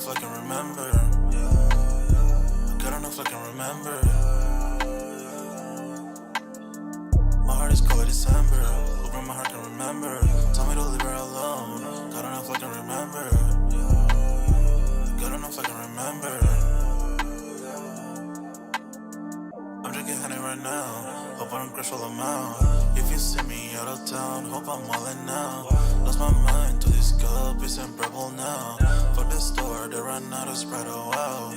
enough I can remember. Good enough I can remember. My heart is cold like December. Open my heart can remember. Tell me to leave her alone. Good enough I can remember. Good enough I can remember. I'm drinking honey right now. Hope I don't crash all amount. If you see me out of town, hope I'm wildin' now. Lost my mind to this cup, it's unbearable now. Fuck the store, they run out of Sprite, oh wow.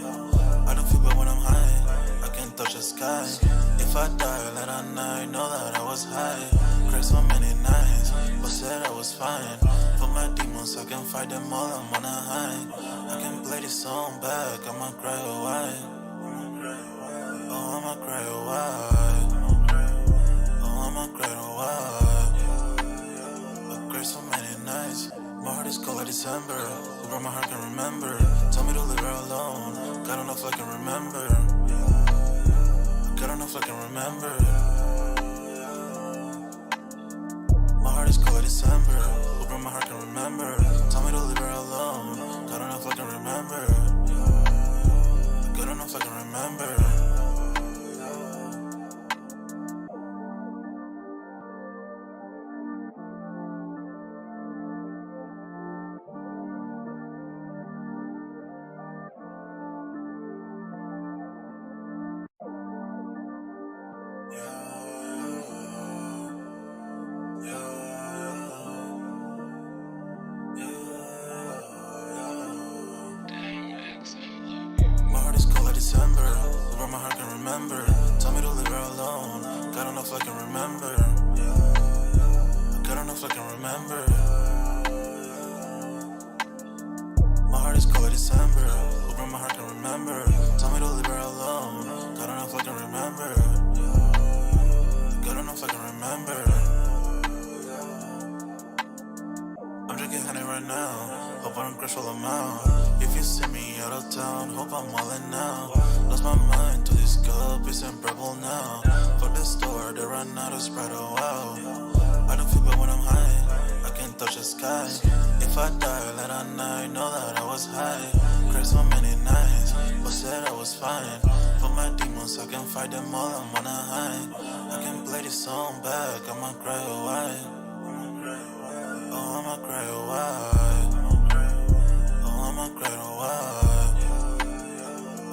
I don't feel bad when I'm high, I can't touch the sky. If I die late at night, know that I was high. Cried so many nights, but said I was fine. For my demons, I can fight them all, I'm on a high. I can play this song back, I'ma cry or why. Oh, I'ma cry or why. Oh, I'ma cry or why. I cried so many nights. My heart is cold like December. Who my heart can remember. Tell me to leave her alone. God enough I can remember. God enough I can remember. My heart is cold like December. Who my heart can remember. Tell me to leave her alone. God enough I can remember. God enough I can remember. December, where my heart can remember. Tell me to leave her alone. God enough I can remember. God enough I can remember. My heart is cold like December, where my heart can remember. Tell me to leave her alone. God enough I can remember. God enough I can remember. I'm drinking honey right now. Hope I don't crash all amount. If you see me out of town, hope I'm wildin' now. Lost my mind to this cup, it's unbearable now. Fuck the store, they run out of Sprite, oh wow. I don't feel bad when I'm high, I can't touch the sky. If I die late at night, know that I was high. Cried so many nights, but said I was fine. For my demons, I can fight them all, I'm on a high. I can play this song back, I'ma cry or why. Oh, I'ma cry or why. Oh, I'ma cry or why.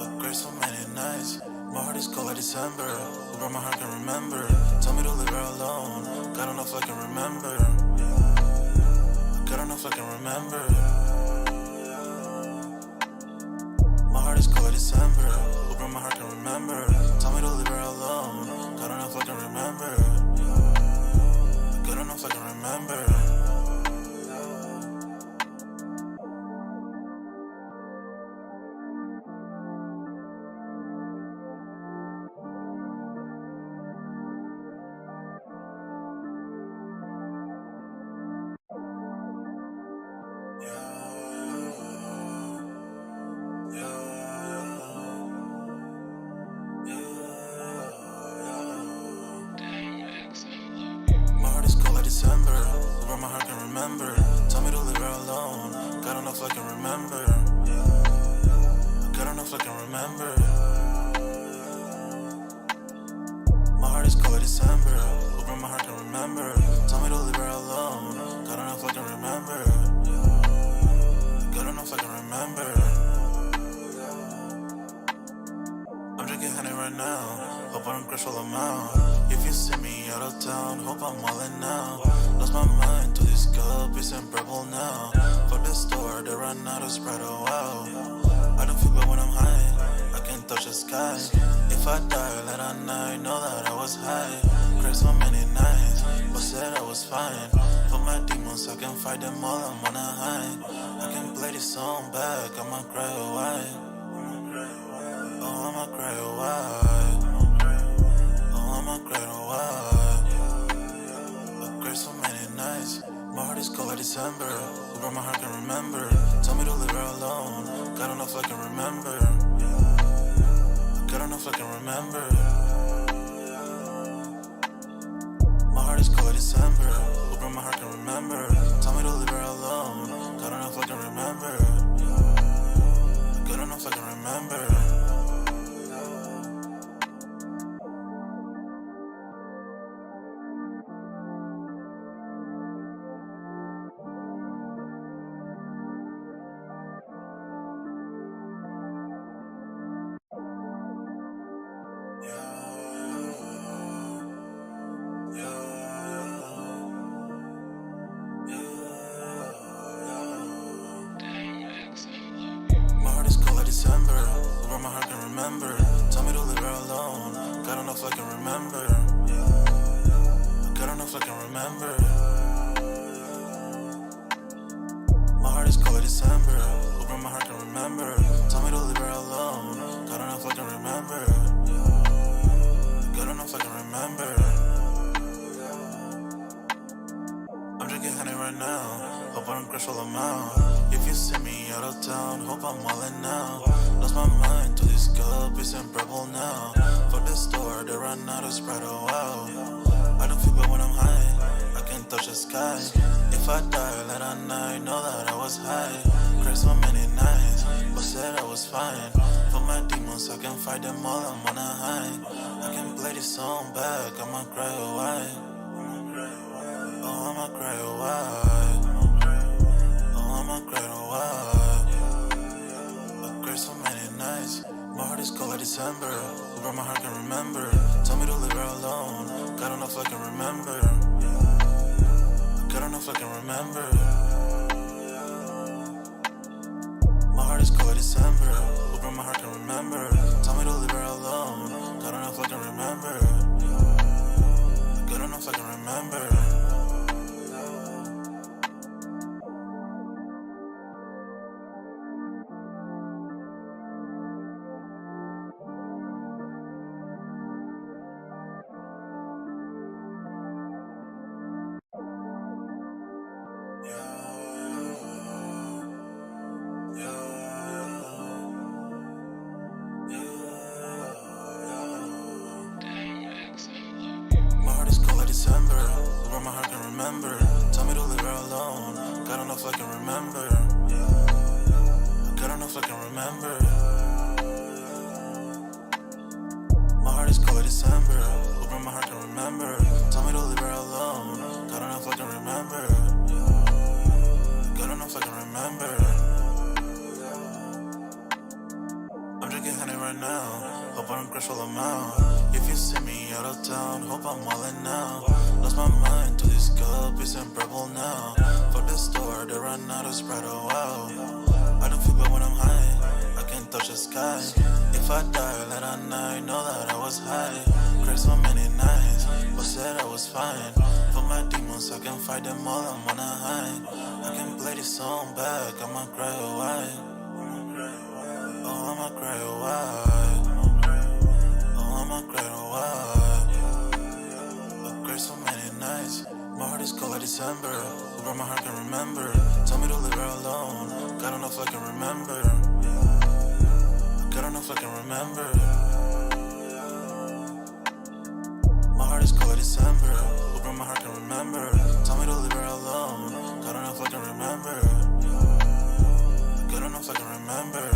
I cried so many nights. My heart is cold like December. Where my heart can remember. Tell me to leave her alone. God enough I can remember. God enough I can remember. My heart is cold like December. Where my heart can remember. Tell me to leave her alone. God enough I can remember. God enough I can remember. December, where my heart can remember. Tell me to leave her alone. God enough I can remember. God enough I can remember. My heart is cold like December, where my heart can remember. Tell me to leave her alone. God enough I can remember. God enough I can remember. I'm drinking honey right now. Hope I don't crash all amount. If you see me out of town, hope I'm wildin' now. Lost my mind to this cup, it's unbearable now. Fuck the store, they run out of Sprite, oh wow. I don't feel bad when I'm high, I can't touch the sky. If I die late at night, know that I was high. Cried so many nights, but said I was fine. For my demons, I can fight them all, I'm on a high. I can play this song back, I'ma cry or why. Oh, I'ma cry or why. Oh, I'ma cry or why. I cried so many nights. My heart is cold like December. Where my heart can remember. Tell me to leave her alone. God enough I can remember. God enough I can remember. My heart is cold like December. Where my heart can remember. Tell me to leave her alone. God enough I can remember. broke my heart, can remember. Tell me to leave her alone. God don't know if I can remember. God don't know if I can remember. My heart is cold like December. Who broke my heart, can remember. Tell me to leave her alone. God don't know if I can remember. God don't know if I can remember. I'm drinking honey right now. Hope I don't crush all them out. If you see me out of town, hope I'm wildin' now. Lost my mind to this cup, it's unbearable now. Fuck the store, they run out of Sprite, oh wow. I don't feel bad when I'm high, I can't touch the sky. If I die late at night, know that I was high. Cried so many nights, but said I was fine. For my demons, I can fight them all, I'm on a high. I can play this song back, I'ma cry oh why. Oh, I'ma cry oh why. Oh, I'ma cry oh why. I cried so many nights. My heart is cold like December. Who broke my heart, can remember. Tell me to leave her alone. God don't know if I can remember. God don't know if I can remember. My heart is cold like December. Who broke my heart, can remember. Tell me to leave her alone. God don't know if I can remember. God don't know if I can remember. December, who broke my heart, can remember. Tell me to leave her alone. God don't know if I can remember. God don't know if I can remember. My heart is cold like December. Who broke my heart, can remember. Tell me to leave her alone. God don't know if I can remember. God don't know if I can remember. I'm drinking honey right now. Hope I don't crush all them out. If you see me out of town, hope I'm wildin' now. Lost my mind to this cup, it's unbearable now. Fuck the store, they run out of Sprite, oh wow. I don't feel bad when I'm high, I can't touch the sky. If I die late at night, know that I was high. Cried so many nights, but said I was fine. For my demons, I can fight them all, I'm on a high. I can play this song back, I'ma cry oh why. Oh, I'ma cry oh why. Oh, I'ma cry oh why. I cried so many nights. My heart is cold like December. Who broke my heart, can remember. Tell me to leave her alone. God don't know if I can remember. God don't know if I can remember. My heart is cold like December. Who broke my heart, can remember. Tell me to leave her alone. God don't know if I can remember. God don't know if I can remember.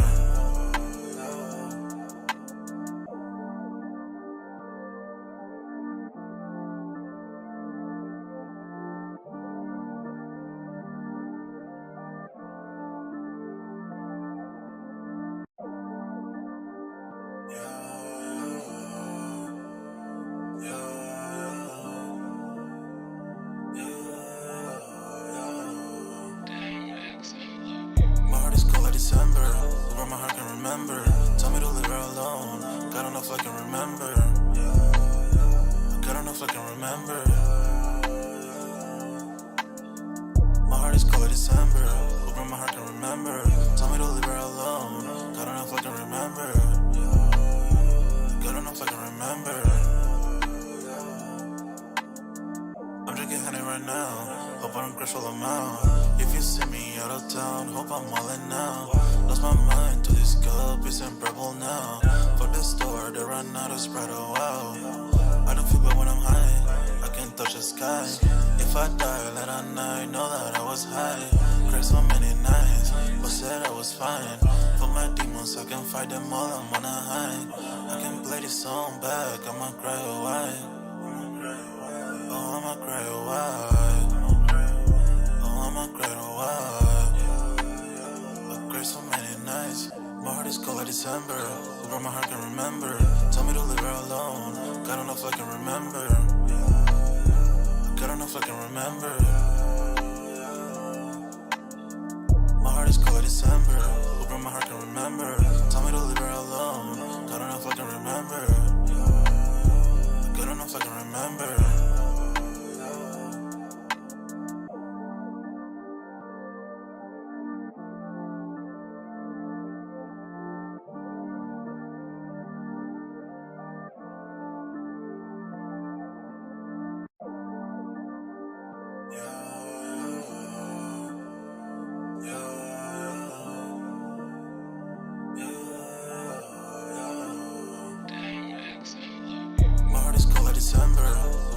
December, who broke my heart, can remember. Tell me to leave her alone. God don't know if I can remember. God don't know if I can remember. My heart is cold like December. Who broke my heart, can remember. Tell me to leave her alone. God don't know if I can remember. God don't know if I can remember. I'm drinking honey right now. Hope I don't crush all them out. If you see me out of town, hope I'm wildin' now. Lost my mind to this cup, it's unbearable now. Fuck the store, they run out of Sprite, oh wow. I don't feel bad when I'm high, I can't touch the sky. If I die late at night, know that I was high. Cried so many nights, but said I was fine. For my demons, I can fight them all, I'm on a high. I can play this song back, I'ma cry oh why. Oh, I'ma cry oh why. Oh, I'ma cry oh why. I cried so many nights. My heart is cold like December. Who broke my heart, can remember. Tell me to leave her alone. God don't know if I can remember. God don't know if I can remember. My heart is cold like December. Who broke my heart, can remember. Tell me to leave her alone.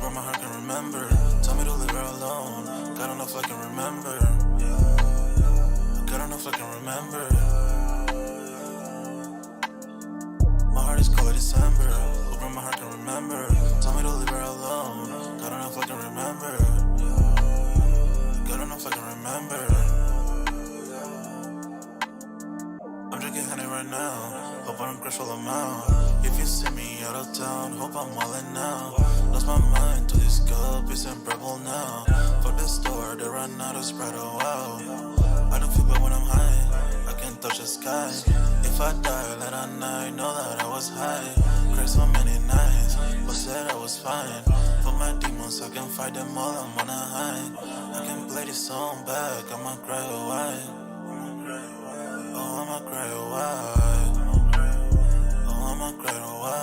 But my heart can remember. Tell me to leave her alone. God don't know if I can remember. God don't know if I can remember. My heart is cold like December. But my heart can remember. Tell me to leave her alone. God don't know if I can remember. God don't know if I can remember. I'm drinking honey right now. Hope I don't crash while I'm out. If you see me out of town, hope I'm wildin' now. Lost my mind to this cup, it's unbearable now. Fuck the store, they run out of Sprite, oh wow. I don't feel bad when I'm high, I can't touch the sky. If I die late at night, know that I was high. Cried so many nights, but said I was fine. For my demons, I can fight them all, I'm on a high. I can play this song back, I'ma cry or why. Oh, I'ma cry or why. Oh, I'ma cry or why.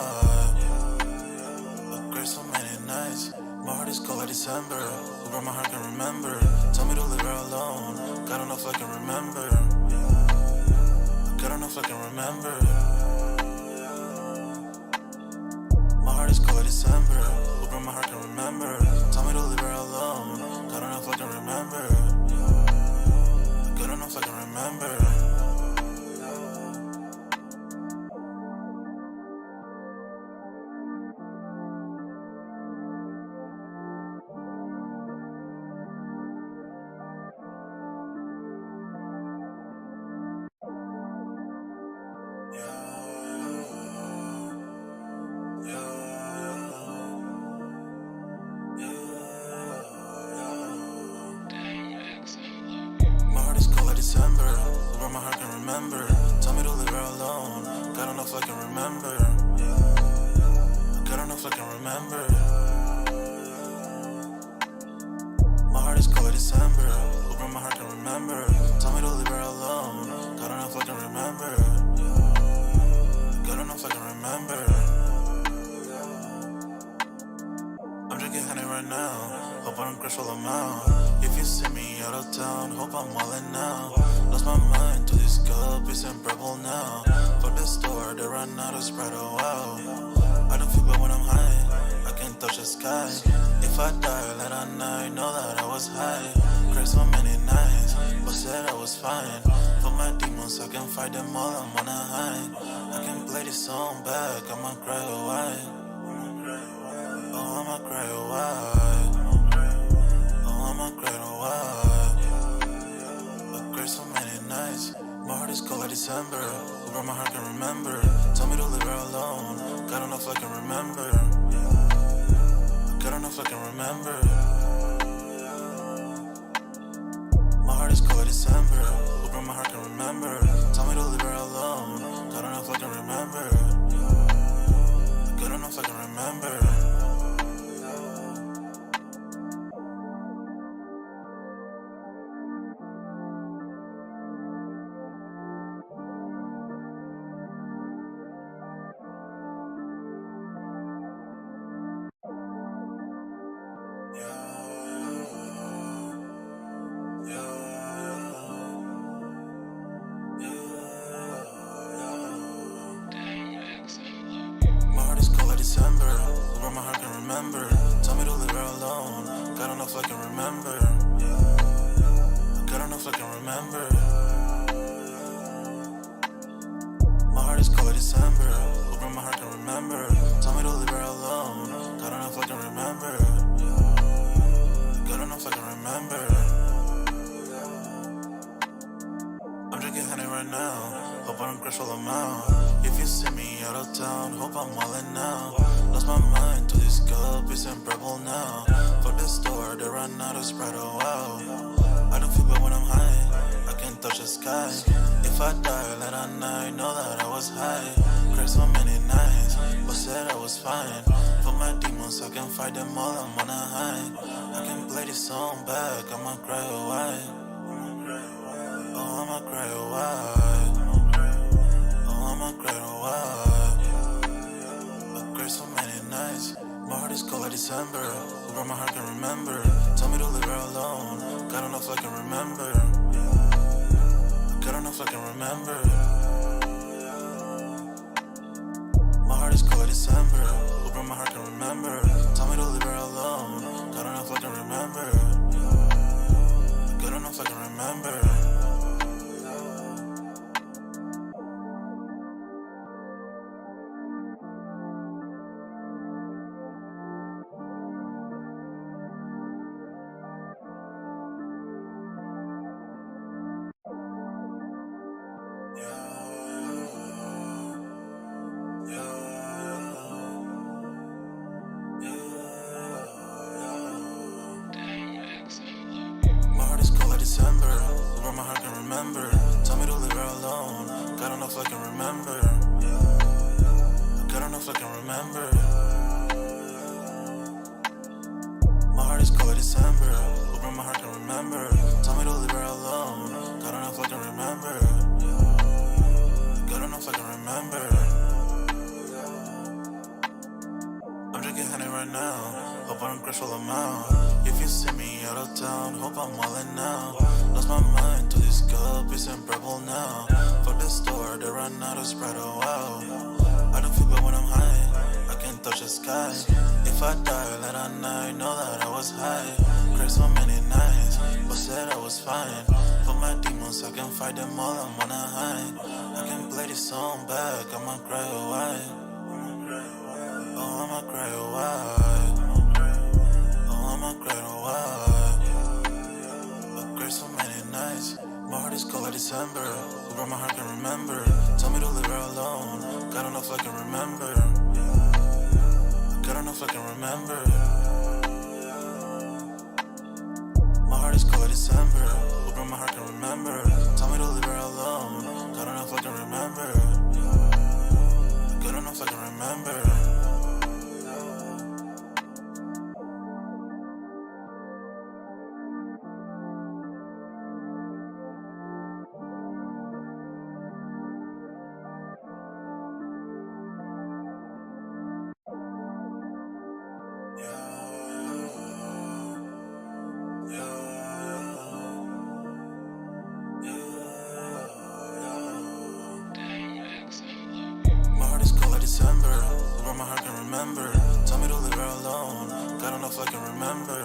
I cried so many nights. My heart is cold like December. Over my heart can remember. Tell me to leave her alone. God don't know if I can remember. God don't know if I can remember. My heart is cold like December. Over my heart can remember. Tell me to leave her alone. God don't know if I can remember. God don't know if I can remember. My heart is cold like December. Over my heart can remember. Tell me to leave her alone. God don't know if I can remember. God don't know if I can remember. My heart is cold like December. Over my heart can remember. Tell me to leave her alone. God don't know if I can remember. God don't know if I can remember. I'm drinking honey right now. Hope I don't crash while I'm out. If you see me out of town, hope I'm wildin' now. Lost my mind to this cup, it's unbearable now. Fuck the store, they run out of Sprite, oh wow. I don't feel bad when I'm high, I can't touch the sky. If I die late at night, know that I was high. Cried so many nights, but said I was fine. For my demons, I can fight them all, I'm on a high. I can play this song back, I'ma cry or why. Oh, I'ma cry or why. Oh, I'ma cry or why. I cried so many nights. My heart is cold like December. Over my heart can remember. Tell me to leave her alone. God don't know if I can remember. God don't know if I can remember. My heart is cold like December. Over my heart can remember. Tell me to leave her alone. God don't know if I can remember. God don't know if I can remember. My heart is cold like December. Over my heart can remember. Tell me to leave her alone. God don't know if I can remember. God don't know if I can remember. My heart is cold like December. Over my heart can remember. Tell me to leave her alone. God don't know if I can remember. God don't know if I can remember. I'm drinking honey right now. Hope I don't crash while I'm out. If you see me out of town, hope I'm wildin' now. Lost my mind to this cup, it's unbearable now. Fuck the store, they run out of Sprite, oh wow. I don't feel bad when I'm high, I can't touch the sky. If I die late at night, know that I was high. Cried so many nights, but said I was fine. For my demons, I can fight them all, I'm on a high. I can play this song back, I'ma cry or why. Oh, I'ma cry or why. Oh, I'ma cry or why. I cried so many nights. My heart is cold like December. Over my heart can remember. Tell me to leave her alone. God don't know if I can remember. God don't know if I can remember. My heart is cold like December. Over my heart can remember. Tell me to leave her alone. remember. Tell me to leave her alone. God don't know if I can remember. God don't know if I can remember. My heart is cold like December. Open my heart can remember. Tell me to leave her alone. God don't know if I can remember. God don't know if I can remember. I'm drinking honey right now. Hope I don't crash all amount. If you see me out of town, hope I'm wildin' now. Lost my mind to this cup, it's unbearable now. Fuck the store, they run out of Sprite, oh wow. I don't feel bad when I'm high, I can't touch the sky. If I die, let I know that I was high. Cried so many nights, but said I was fine. For my demons, I can fight them all, I'm on a high. I can play this song back, I'ma cry, oh why? Oh, I'ma cry, oh why? Oh, I'ma cry, oh why? I cried so many nights. My heart is cold like December. Who broke my heart can remember. Tell me to leave her alone. God don't know if I can remember. God don't know if I can remember. My heart is cold like December. Who broke my heart can remember. Tell me to leave her alone. God don't know if I can remember. God don't know if I can remember. My heart is cold like December. Who broke my heart can remember. Tell me to leave her alone. God don't know if I can remember.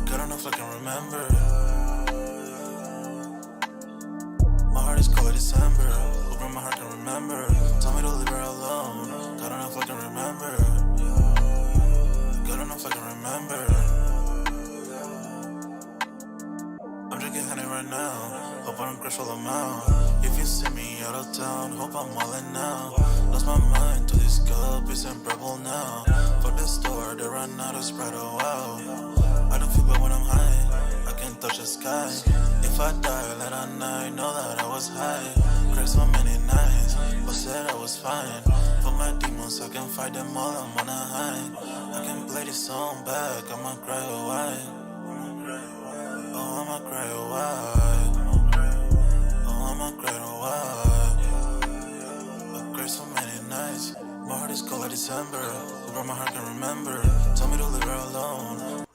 God don't know if I can remember. My heart is cold like December. Who broke my heart can remember. Tell me to leave her alone. God don't know if I can remember. God don't know if I can remember. I'm drinking honey right now. Hope I don't crash all amount. If you see me out of town, hope I'm wildin' now. Lost my mind to this cup, it's unbearable now. Fuck the store, they run out of Sprite, oh wow. I don't feel bad when I'm high, I can't touch the sky. If I die, let I know that I was high. Cried so many nights, but said I was fine. For my demons, I can fight them all, I'm on a high. I can play this song back, I'ma cry, oh why? Oh, I'ma cry, oh why? Oh, I'ma cry, oh why? I cried so many nights. My heart is cold like December. Who broke my heart can remember. Tell me to leave her alone.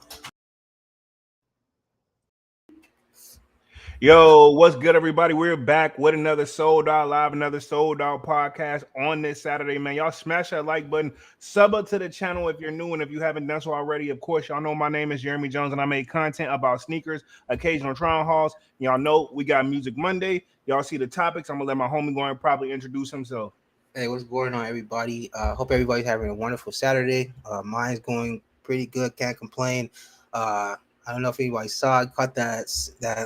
Yo, what's good, everybody? We're back with another Sold Out Live, another Sold Out podcast on this Saturday, man. Y'all smash that like button, sub up to the channel if you're new, and if you haven't done so already, of course, y'all know my name is Jeremy Jones, and I make content about sneakers, occasional trial hauls. Y'all know we got Music Monday. Y'all see the topics. I'm gonna let my homie go and probably introduce himself. Hey, what's going on, everybody? Hope everybody's having a wonderful Saturday. Mine's going pretty good. Can't complain. I don't know if anybody saw. I caught that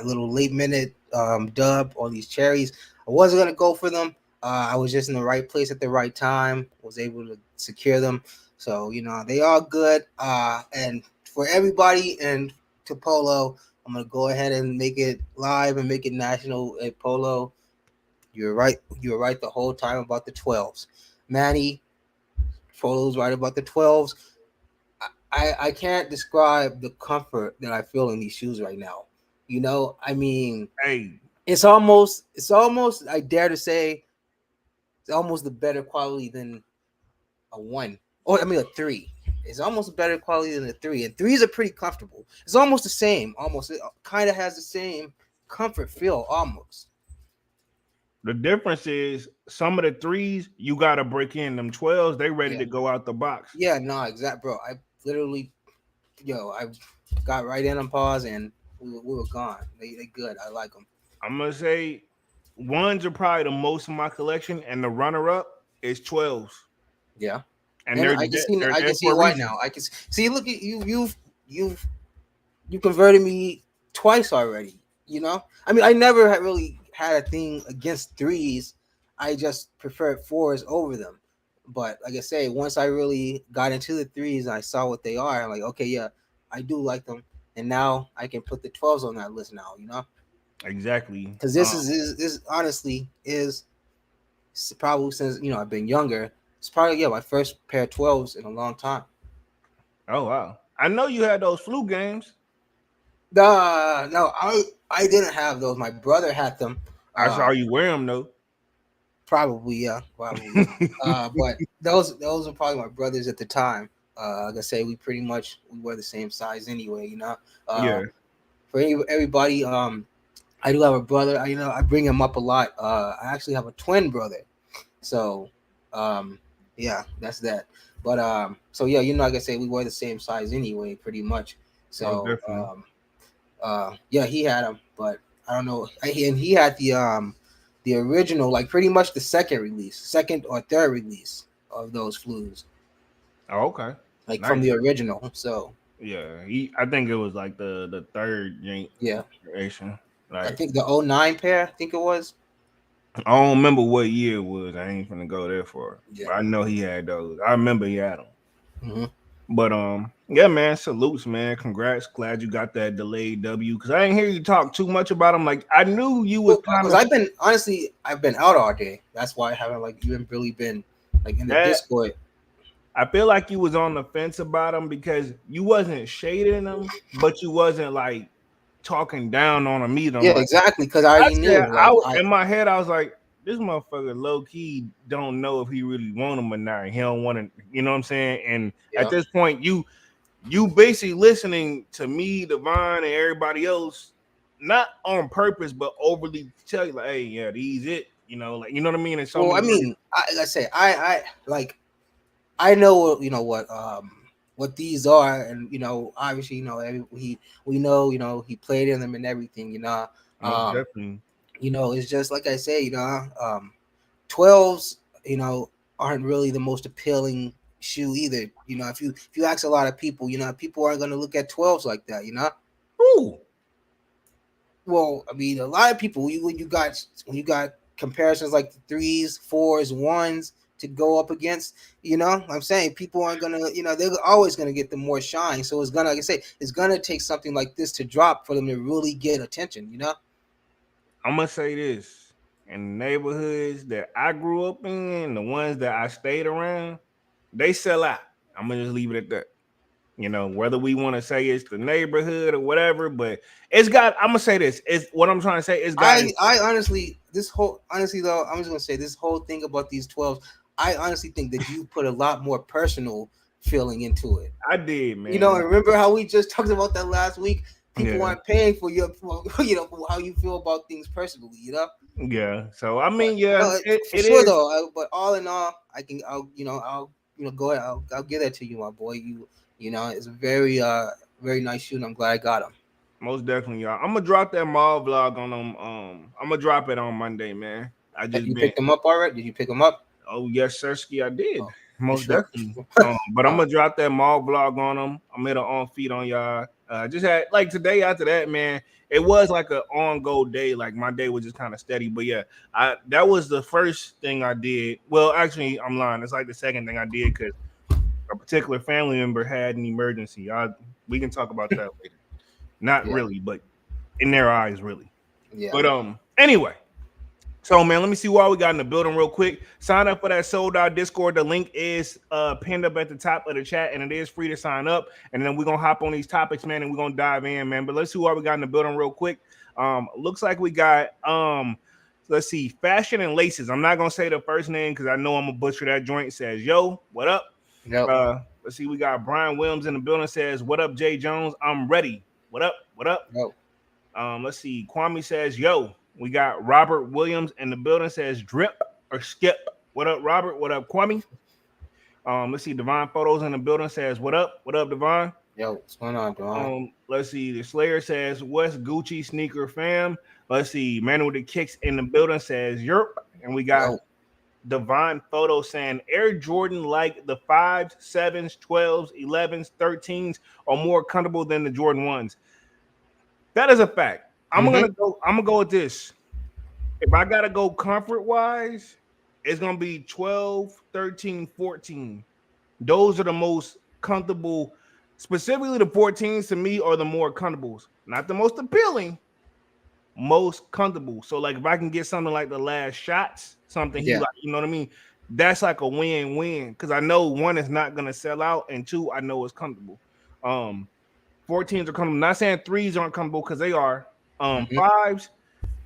little late minute dub on these cherries. I wasn't gonna go for them. I was just in the right place at the right time. Was able to secure them. So they are good. And for everybody and to Polo, I'm gonna go ahead and make it live and make it national at Polo. You're right. You're right the whole time about the 12s. Manny, Polo's right about the 12s. I can't describe the comfort that I feel in these shoes right now. I mean, Hey, it's almost I dare to say it's almost the better quality than a one. Or I mean a three. It's almost a better quality than a three. And threes are pretty comfortable. It's almost the same. Almost it kind of has the same comfort feel almost. the difference is some of the threes you gotta break in. Them 12s, they ready Yeah. to go out the box. Yeah, no, exact bro. I literally I got right in on pause and we were gone. They good. I like them. I'm gonna say ones are probably the most in my collection, and the runner up is 12s, Yeah, and and they're I can see they're I there can see for a why reason. now. I can see. Look at you. You've you converted me twice already. I mean, I never had really had a thing against threes. I just preferred fours over them. But like I say, once I really got into the threes and I saw what they are, I'm like, okay, yeah, I do like them. And now I can put the 12s on that list now. Exactly. Because this honestly is probably since I've been younger. It's probably my first pair of 12s in a long time. Oh wow. I know you had those flu games. Nah, no, I didn't have those. My brother had them. I saw Um, you wear them though. Probably, yeah, probably. But those are probably my brothers at the time. Like I say, we were the same size anyway. Yeah. For everybody, I do have a brother. I bring him up a lot. I actually have a twin brother. So, um, yeah, that's that. But so yeah, like I say, we were the same size anyway, pretty much. Most So, definitely. yeah, he had them, but I don't know. And he had the original, like pretty much the second or third release of those flus, Oh, okay. like from Nice. the original. So Yeah. I think it was like the third yeah, generation. I Like think the '09 pair, I think it was. I don't remember what year it was. I ain't finna go there for it. Yeah. But I know he had those. I remember he had them. Mm-hmm. But yeah, man, salutes, man. Congrats. Glad you got that delayed W. Cause I didn't hear you talk too much about him. Like I knew you was kind Because of I've been out all day. That's why I haven't like even really been like in the that. Discord. I feel like you was on the fence about him because you wasn't shading him, but you wasn't like talking down on him either. I'm Yeah, like, exactly. Because I I already said, knew like I in my head, I was like, this motherfucker low key don't know if he really want him or not. He don't want to, you know what I'm saying? And at yeah. this point, you basically listening to me, Devon, and everybody else, not on purpose, but overly tell you like, hey, yeah, these it, like you know what I mean? In so Well, many I ways. mean, like I say, I like I know what these are, and obviously we know he played in them and everything. Most Um, definitely. it's just like I say, 12s aren't really the most appealing shoe either. If you ask a lot of people, people aren't gonna look at 12s like that. Ooh. Well, I mean, a lot of people when you got comparisons like the threes, fours, ones to go up against, I'm saying people aren't gonna, they're always gonna get the more shine. So it's gonna, like I say, it's gonna take something like this to drop for them to really get attention. I'm gonna say this: in the neighborhoods that I grew up in, the ones that I stayed around, they sell out. I'm gonna just leave it at that. Whether we want to say it's the neighborhood or whatever, but it's got. I'm gonna say this: it's what I'm trying to say. It's got. I honestly, honestly though, I'm just gonna say this whole thing about these 12s. I honestly think that you put a lot more personal feeling into it. I did, man. Remember how we just talked about that last week? People Yeah, aren't paying for for how you feel about things personally. yeah. So I But mean, yeah, for it sure is though. But all in all, I'll go ahead. I'll give that to you, my boy. It's a very nice shoe, and I'm glad I got him. most definitely, y'all. I'm gonna drop that mall vlog on them. I'm gonna drop it on Monday, man. I just You been. picked him up already? Did you pick him up? Oh yes, Sirski, I did. Oh, for Most sure. definitely. But I'm uh, gonna drop that mall vlog on them. I'm gonna on feed on y'all. Just had like today after that, man. It was like an on-go day. Like my day was just kind of steady. But yeah, that was the first thing I did. Well, actually, I'm lying. It's like the second thing I did because a particular family member had an emergency. We can talk about that later. Not yeah, really, but in their eyes, really. yeah. But anyway. So, man, let me see why we got in the building real quick. Sign up for that sold out Discord. The link is pinned up at the top of the chat, and it is free to sign up. And then we're gonna hop on these topics, man, and we're gonna dive in, man. But let's see why we got in the building real quick. Looks like we got let's see, Fashion and Laces. I'm not gonna say the first name because I know I'm gonna butcher that joint. Says, yo, what up? Yep. Let's see, we got Brian Williams in the building. Says, what up, Jay Jones? I'm ready. What up? What up? Yep. Let's see. Kwame says, yo. We got Robert Williams in the building. Says, drip or skip. What up, Robert? What up, Kwame? Let's see. Divine Photos in the building. Says, what up? What up, Divine? Yo, what's going on, Devon? Let's see. The Slayer says, what's Gucci sneaker fam? Let's see. Man with the Kicks in the building says, yerp. And we got Yo. Divine Photo saying Air Jordan like the 5s, 7s, 12s, 11s, 13s are more comfortable than the Jordan 1s. That is a fact. I'm gonna go with this. If I gotta go comfort wise, it's gonna be 12, 13, 14. Those are the most comfortable, specifically the 14s to me are the more comfortables. Not the most appealing, most comfortable. So like if I can get something like the last shots, something he Yeah. like, you know what I mean? That's like a win-win because I know one is not gonna sell out, and two, I know it's comfortable. 14s are comfortable. Not saying threes aren't comfortable because they are. Hmm. Fives,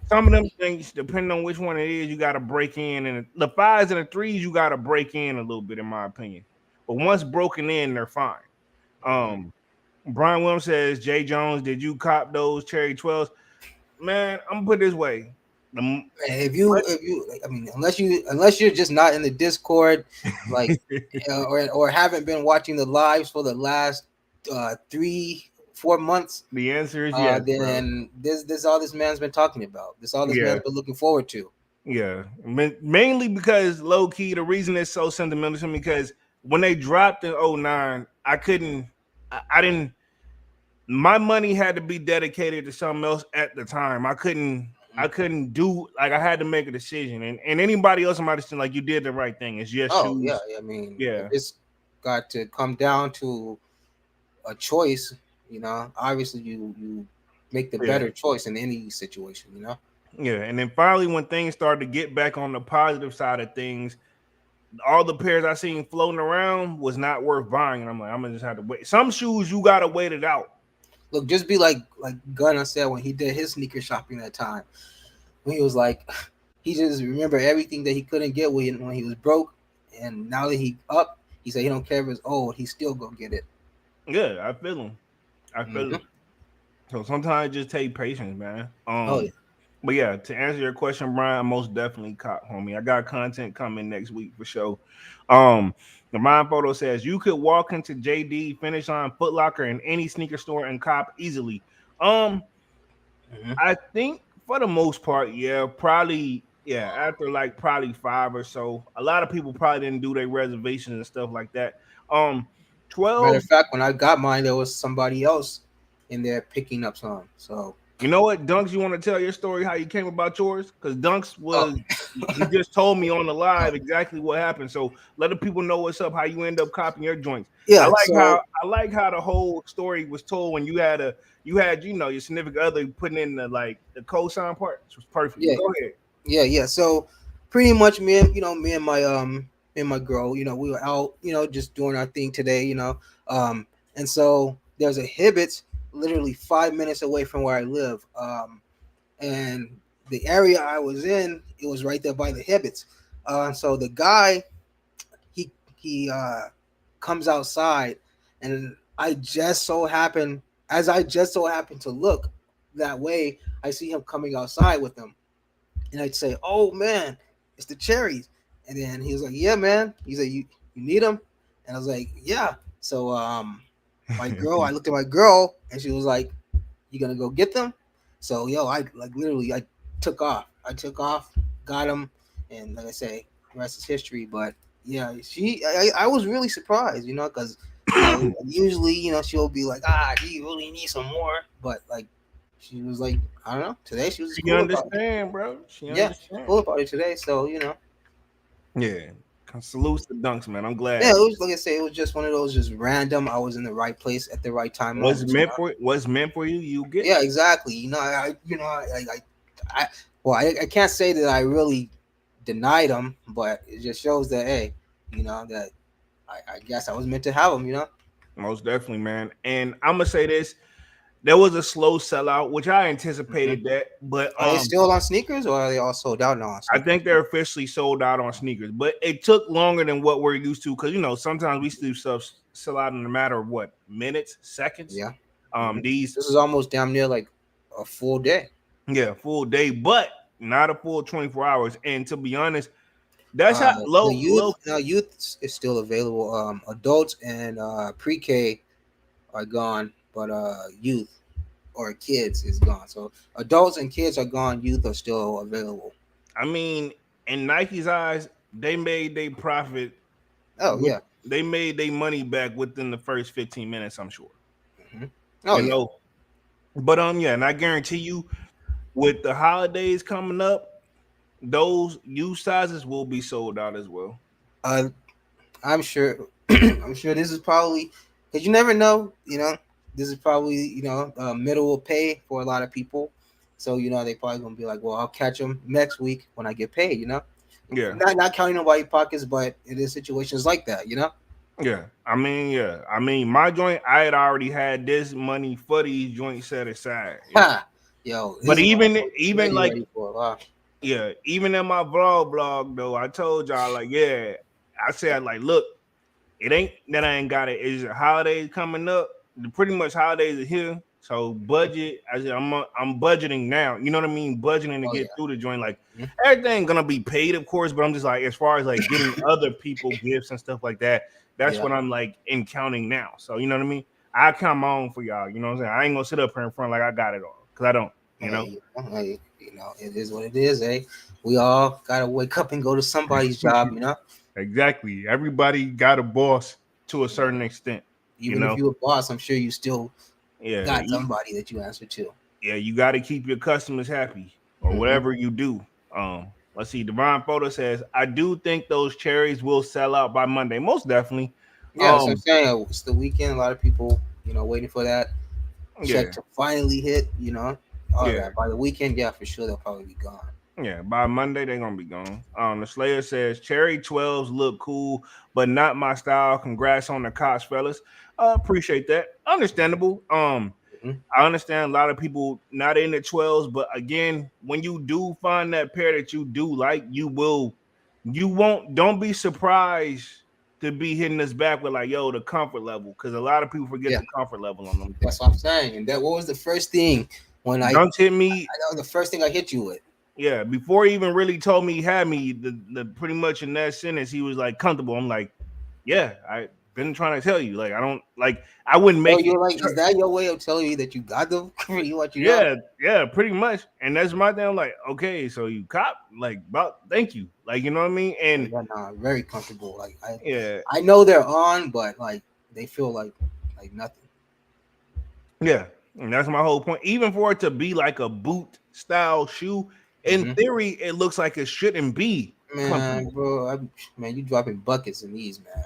some of them things, depending on which one it is, you got to break in, and the fives and the threes, you got to break in a little bit, in my opinion. But once broken in, they're fine. Um, Brian Williams says, Jay Jones, did you cop those cherry 12s? Man, I'm gonna put it this way. The, I mean, unless you're just not in the Discord, like, or haven't been watching the lives for the last 3-4 months, the answer is yes, bro. then this all this man's been talking about. This all this Yeah, man's been looking forward to. yeah. Mainly because low key, the reason it's so sentimental to me because when they dropped in '09, I couldn't, I didn't. My money had to be dedicated to something else at the time. I couldn't do like I had to make a decision. And anybody else might have said like you did the right thing. It's just Oh yeah, shoes. I mean, if Yeah, it's got to come down to a choice, obviously you make the yeah, better choice in any situation. yeah. And then finally when things started to get back on the positive side of things, all the pairs I seen floating around was not worth buying. And I'm like, I'm gonna just have to wait. Some shoes you gotta wait it out. Look, just be like Gunna said when he did his sneaker shopping that time. When he was like, he just remember everything that he couldn't get when he was broke, and now that he up, he said he don't care if it's old, he still go get it. Yeah, I feel them. I feel Hmm. them. So sometimes it just take patience, man. Oh yeah. But yeah, to answer your question, Brian, I most definitely caught, homie. I got content coming next week for sure. Um, the Mind Photo says you could walk into JD, Finish Line, Foot Locker, and any sneaker store and cop easily. Um, Hmm. I think for the most part, yeah, probably, yeah, after like probably five or so. A lot of people probably didn't do their reservations and stuff like that. Um, Matter 12. of fact, when I got mine, there was somebody else in there picking up some. So, You know what, Dunks? You want to tell your story how you came about yours? Because Dunks oh, was he just told me on the live exactly what happened. So let the people know what's up, how you end up copying your joints. yeah. So I like how the whole story was told when you know your significant other putting in the like the cosign part, which was perfect. But yeah, go ahead. yeah. So pretty much me and my girl, we were out, just doing our thing today, and so there's a Hibbets literally 5 minutes away from where I live, and the area I was in, it was right there by the Hibbets. So the guy, he comes outside, and I just so happen to look that way, I see him coming outside with them, and I'd say, "Oh man, it's the cherries." And then he was like, "Yeah, man." He's like, "You need them?" And I was like, "Yeah." So I looked at my girl, and she was like, "You gonna go get them?" So I like literally I took off. Got them, and like I say, the rest is history. But yeah, I was really surprised, because usually she'll be like, do you really need some more? But like she was like, I don't know. Today she was just She cool about it. understand, bro. She Yeah, she's understand. cool about it today. So Yeah. Salutes to Dunks, man. I'm yeah, it glad. was like I say, it was just one of those just random. I was in the right place at the right time moments. What's meant for you, you get. Yeah, exactly. I well, I can't say that I really denied them, but it just shows that hey, that I guess I was meant to have them. Most definitely, man. And I'm gonna say this: there was a slow sellout, which I Hmm. anticipated that, but Are they still on sneakers, or are they all sold out now on I think sneakers? they're officially sold out on sneakers. But it took longer than what we're used to because sometimes we see stuff sell out in a matter of what minutes, seconds. Yeah. Hmm. These This is almost damn near like a full day. yeah, full day, but not a full 24 hours. And to be honest, that's how The low. youth is still available. Adults and pre-K are gone, but youth or kids is gone. So adults and kids are gone. Youth are still available. I mean, in Nike's eyes, they made their profit. Oh With, yeah. they made their money back within the first 15 minutes. I'm sure. Hmm. Oh You yeah. know, but yeah, and I guarantee you, with the holidays coming up, those used sizes will be sold out as well. Uh, I'm sure. I'm sure this is probably because you never know. This is probably middle of pay for a lot of people. So they probably gonna be like, well, I'll catch them next week when I get paid. Yeah. Not counting nobody's pockets, but it is situations like that. Yeah. I mean, my joint, I had already had this money for these joints set aside. Ha! Yo, But this is what even I'm like, ready for. Wow. yeah, even in my blog though, I told y'all like, yeah, I said like, look, it ain't that I ain't got it. It's the holidays coming up. Pretty much holidays are here. So budget, I said I'm budgeting now. You know what I mean? Budgeting to Oh get yeah. through the joint. Like Mhm. everything gonna be paid, of course, but I'm just like as far as like getting other people gifts and stuff like that. That's Yeah. what I'm like in counting now. So you know what I mean? I count my own for y'all. You know what I'm saying? I ain't gonna sit up here in front like I got it all because I don't. You know. Hey, it is what it is. We all gotta wake up and go to somebody's job. Exactly. Everybody got a boss to a certain extent. You Even if know. you're a boss, I'm sure you still Yeah. got somebody that you answer to. Yeah, you got to keep your customers happy or Hmm. whatever you do. Let's see. Divine Photo says, I do think those cherries will sell out by Monday. Most definitely. Yeah, that's what I'm Um, saying. It's the weekend. A lot of people, waiting for that check yeah, to finally hit. All yeah, that by the weekend. Yeah, for sure they'll probably be gone. yeah. By Monday, they're gonna be gone. The Slayer says cherry 12s look cool, but not my style. Congrats on the Cox fellas. Appreciate that. Understandable. Hmm. I understand a lot of people not in the 12s, but again, when you do find that pair that you do like, don't be surprised to be hitting us back with like, yo, the comfort level, because a lot of people forget Yeah, the comfort level on them that's joints. what I'm saying. And that what was the first thing when I Dunks hit me, know the first thing I hit you with. yeah, before he even really told me he had me, the pretty much in that sentence, he was like comfortable. I'm like, yeah, I been trying to tell you. Like, I don't like I wouldn't Oh, make it. you're like, is that your way of telling me that you got them? You what you know? Yeah, yeah, pretty much. And that's my thing. I'm like, okay, so you cop, like, about thank you. Like, you know what I mean? Like, And yeah, nah, very comfortable. Like yeah, I know they're on, but like they feel like nothing. yeah. And that's my whole point. Even for it to be like a boot style shoe, in Hmm. theory, it looks like it shouldn't be Man, comfortable. bro, man, you dropping buckets in these, man.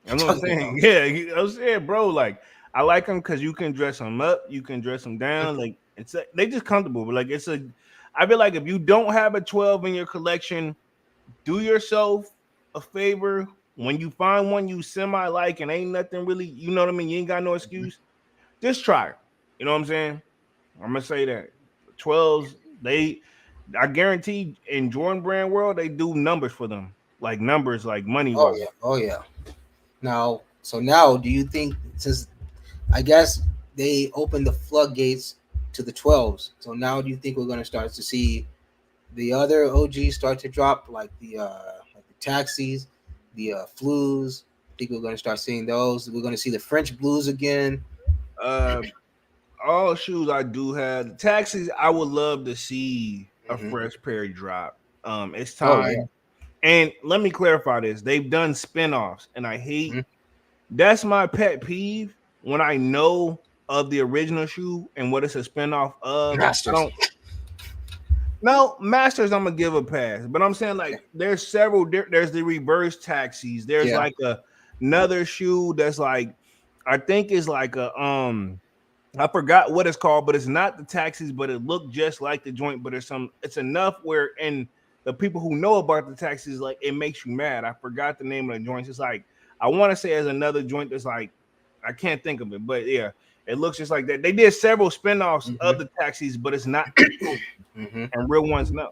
You know what I'm Talking saying? about. Yeah, I'm saying, bro, like I like them because you can dress them up, you can dress them down. Like they just comfortable. But like I feel like if you don't have a 12 in your collection, do yourself a favor when you find one you semi like and ain't nothing really, you know what I mean? You ain't got no excuse. Just try it. You know what I'm saying? I'm gonna say that 12s, I guarantee in Jordan brand world, they do numbers for them, like numbers, like money Oh wise. yeah, oh yeah. Now, do you think since I guess they opened the floodgates to the 12s, so now do you think we're gonna start to see the other OGs start to drop like the taxis, the flus? I think we're gonna start seeing those. We're gonna see the French blues again. Uh, all shoes I do have. The taxis, I would love to see a Hmm. fresh pair drop. It's Oh yeah. time. And let me clarify this: they've done spinoffs, and I hate. Hmm. That's my pet peeve when I know of the original shoe and what it's a spinoff of. I Masters. don't. No, Masters, I'm gonna give a pass, but I'm saying Yeah. like there's several. There's the reverse taxis. There's Yeah. like another shoe that's like I think is like a I forgot what it's called, but it's not the taxis, but it looked just like the joint. But it's enough where and the people who know about the taxis like it makes you mad. I forgot the name of the joints. It's like I want to say there's another joint that's like I can't think of it, but yeah, it looks just like that. They did several spinoffs Hmm. of the taxis, but it's not the joint, Hmm. and real ones no.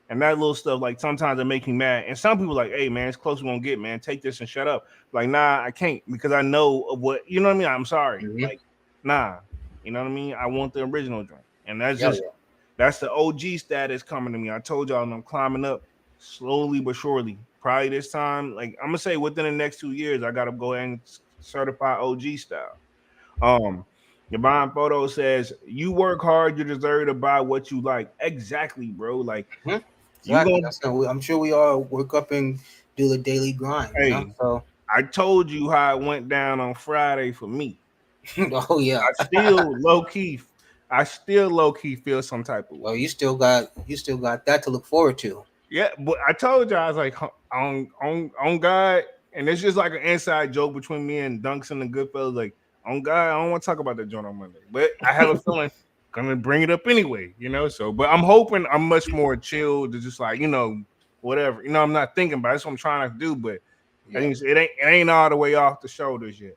And that little stuff, like sometimes it make me mad. And some people like, hey man, it's close we won't get, man. Take this and shut up. Like, nah, I can't because I know of what you know what I mean. I'm sorry. Hmm. Like, nah, you know what I mean? I want the original drink. And Yeah, yeah. that's the OG status coming to me. I told y'all I'm climbing up slowly but surely. Probably this time, like I'm gonna say within the next 2 years, I gotta go ahead and certify OG style. Um, Divine Photo says, you work hard, you deserve to buy what you like. Exactly, bro. Like Hmm. you Exactly. gonna I'm sure we all work up and do the daily grind. hey, So, I told you how it went down on Friday for me. oh yeah. I still low key, I still low key feel some type of way. Well, you still got that to look forward to. Yeah, but I told you I was like on God, and it's just like an inside joke between me and Dunks and the Goodfellas. Like on God, I don't want to talk about that joint on Monday, but I have a feeling gonna bring it up anyway, So, but I'm hoping I'm much more chill to just like whatever. I'm not thinking about it. That's what I'm trying to do, but I Yeah. think it ain't all the way off the shoulders yet.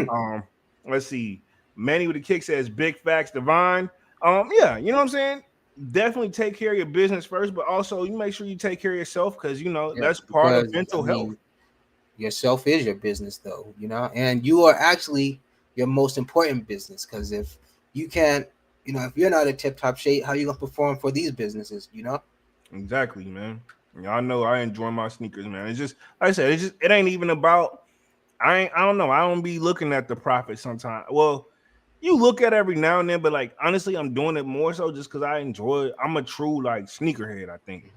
Um, let's see. Manny with the kick says big facts, Divine. Yeah, you know what I'm saying. Definitely take care of your business first, but also you make sure you take care of yourself because Yeah, that's part of because I mental health. mean, yourself is your business, though, and you are actually your most important business. Because if you can't, if you're not in tip top shape, how you gonna perform for these businesses? Exactly, man. Y'all know I enjoy my sneakers, man. It's just like I said, it ain't even about I don't know. I don't be looking at the profit sometimes. Well, you look at it every now and then, but like honestly, I'm doing it more so just because I enjoy it. I'm a true like sneakerhead, I think.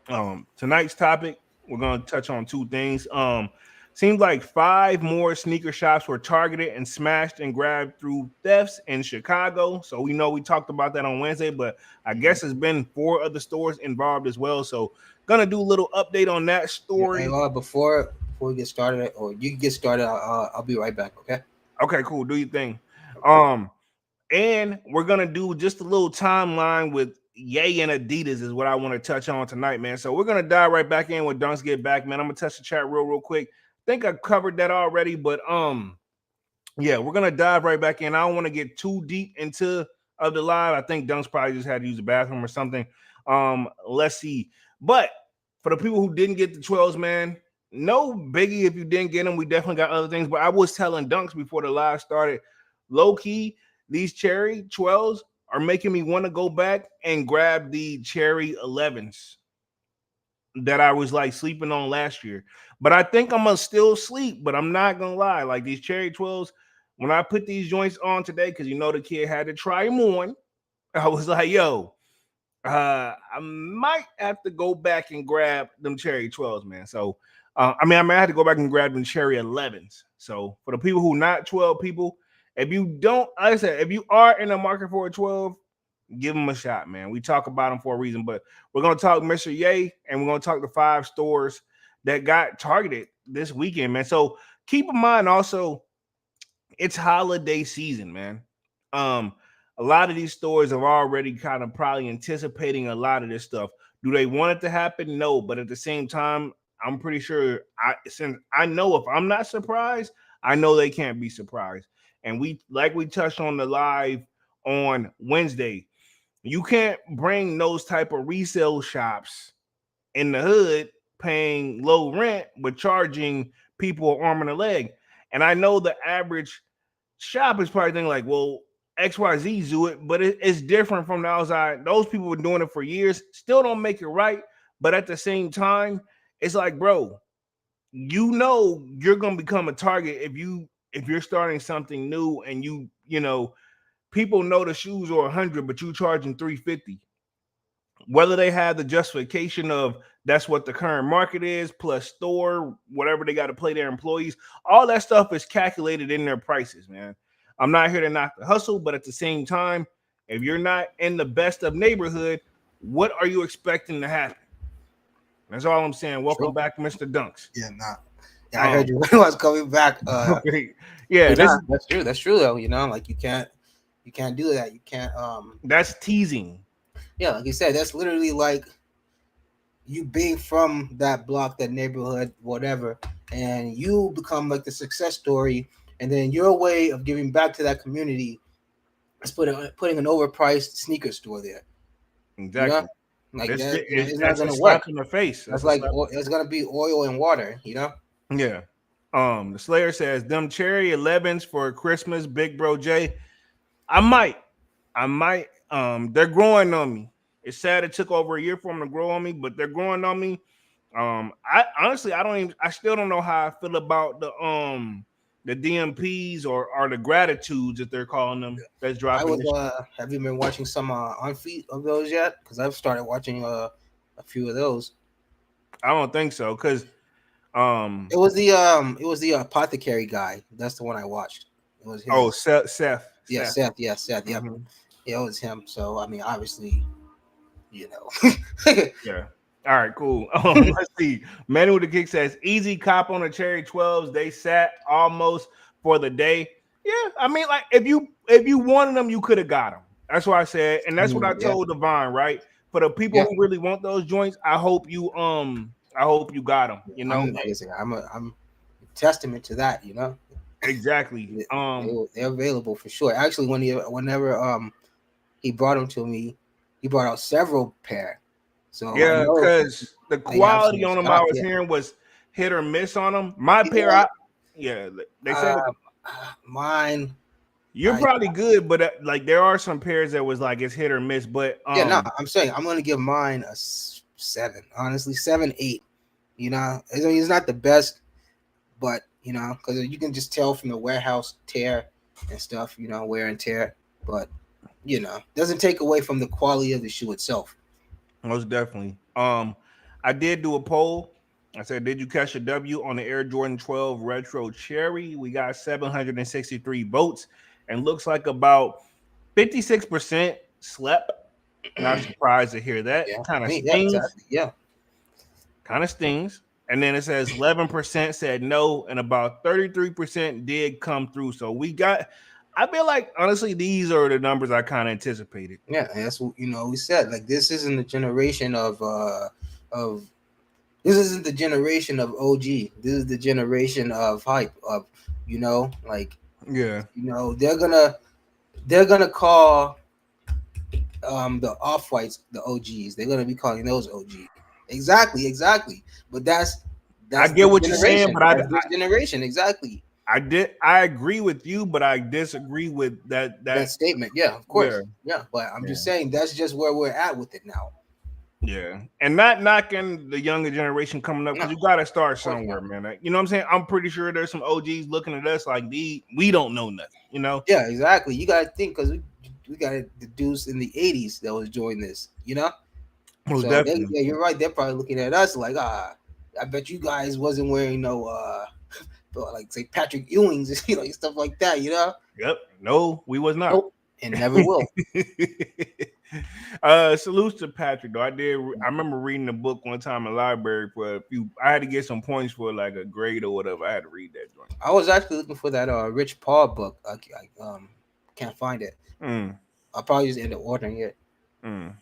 Hmm. Tonight's topic, we're gonna touch on two things. Seems like 5 more sneaker shops were targeted and smashed and grabbed through thefts in Chicago. So we know we talked about that on Wednesday, but I Hmm. guess it's been 4 other stores involved as well. So gonna do a little update on that Yeah. Hey, story. before we get started, or you can get started, I'll be right back. Okay. Okay, cool. Do your thing. Okay. Um, And we're gonna do just a little timeline with Ye and Adidas is what I want to touch on tonight, man. So we're gonna dive right back in when Dunks get back, man. I'm gonna touch the chat real quick. I think I covered that already, but yeah, we're gonna dive right back in. I don't want to get too deep into of the live. I think Dunks probably just had to use the bathroom or something. Let's see. But for the people who didn't get the 12s, man, no biggie if you didn't get them. We definitely got other things. But I was telling Dunks before the live started, low key, these cherry 12s are making me want to go back and grab the cherry 11s that I was like sleeping on last year. But I think I'm gonna still sleep, but I'm not gonna lie. Like these cherry 12s, when I put these joints on today, because the kid had to try them on, I was like, yo, I might have to go back and grab them cherry 12s, man. So I might have to go back and grab them cherry 11s. So for the people who not 12 people, if you don't, like I said, if you are in the market for a 12, give them a shot, man. We talk about them for a reason, but we're gonna talk Mr. Ye, and we're gonna talk the 5 stores that got targeted this weekend, man. So keep in mind also, it's holiday season, man. Um, a lot of these stores are already kind of probably anticipating a lot of this stuff. Do they want it to happen? No, but at the same time, I'm pretty sure since I know if I'm not surprised, I know they can't be surprised. And we touched on the live on Wednesday. You can't bring those type of resale shops in the hood paying low rent but charging people an arm and a leg. And I know the average shop is probably thinking like, well, XYZ do it, but it's different from the outside. Those people were doing it for years, still don't make it right. But at the same time, it's like, bro, you're gonna become a target if you're starting something new and people know the shoes are 100, but you charging 350. Whether they have the justification of that's what the current market is, plus store, whatever they got to play their employees, all that stuff is calculated in their prices, man. I'm not here to knock the hustle, but at the same time, if you're not in the best of neighborhood, what are you expecting to happen? That's all I'm saying. Welcome True. back, Mr. Dunks. Yeah. Nah. Yeah, I heard you was coming back. Okay. Yeah, But nah, that's true. That's true though. Like you can't do that. You can't. That's teasing. Yeah, like you said, that's literally like you being from that block, that neighborhood, whatever, and you become like the success story, and then your way of giving back to that community is putting an overpriced sneaker store there. You know, Exactly. like that. It's not That's a gonna slap work. in the face. That's That's a like slap. it's gonna be oil and water. Yeah. The Slayer says them cherry 11s for Christmas, Big Bro J. I might. I might. They're growing on me. It's sad it took over a year for them to grow on me, but they're growing on me. I honestly I still don't know how I feel about the DMPs or the gratitudes that they're calling them that's I dropping was. this. Have you been watching some on feet of those yet? Because I've started watching a few of those. I don't think so, because It was the apothecary guy. That's the one I watched. It was oh, his. Seth. Yeah, Seth. Yeah, Seth. Yep. Mhm. Yeah, it was him. So I mean, obviously, you know. Yeah. All right, cool. Let's see. Manu with the kick says easy cop on the cherry 12s. They sat almost for the day. Yeah, I mean, like if you wanted them, you could have got them. That's what I said, and that's what I Yeah, told Devon. Right, for the people yeah. who really want those joints, I hope you got them. You know, I'm like I said, I'm a testament to that. You know, exactly. they're available for sure. Actually, whenever he brought them to me, he brought out several pair. So I Yeah, know because the they have some quality in on them I stock. was Yeah. hearing was hit or miss on them. My You pair, know, yeah, they said uh, mine. you're I probably good, but like there are some pairs that was like it's hit or miss. But Yeah, no, I'm saying I'm gonna give mine a 7. Honestly, 7, 8. You know, it's not the best, but you know, because you can just tell from the warehouse tear and stuff. You know, wear and tear, but you know, doesn't take away from the quality of the shoe itself. most definitely. I did do a poll. I said, did you catch a W on the Air Jordan 12 Retro Cherry? We got 763 votes, and looks like about 56% slept. Not surprised to hear that. Yeah, Kind I of mean, yeah, stings. exactly. Yeah, Kind of stings. And then it says 11% said no, and about 33% did come through. So we got, I feel like honestly, these are the numbers I kind of anticipated. yeah. And that's what we said. Like this isn't the generation of this isn't the generation of OG. This is the generation of hype. Of like Yeah. they're gonna call the off whites the OGs. They're gonna be calling those OG. Exactly, exactly. But I that's get this what you're saying, generation. but That's this generation. Exactly. I agree with you, but I disagree with That that statement. Yeah, of yeah. course. Yeah. But I'm Yeah. just saying that's just where we're at with it now. Yeah. And not knocking the younger generation coming up No, because you gotta start of course somewhere, not. man. You know what I'm saying? I'm pretty sure there's some OGs looking at us like we don't know nothing, you know? Yeah, exactly. You gotta think because we got the dudes in the '80s that was doing this. Most So definitely. yeah, you're right. They're probably looking at us like, I bet you guys wasn't wearing like say Patrick Ewing's, stuff like that. Yep. No, we was not. Nope, and never will. Salutes to Patrick though. I remember reading a book one time in the library for a few. I had to get some points for like a grade or whatever. I had to read that joint. I was actually looking for that Rich Paul book. I can't find it. Mm, I'll probably just end up ordering it. mm.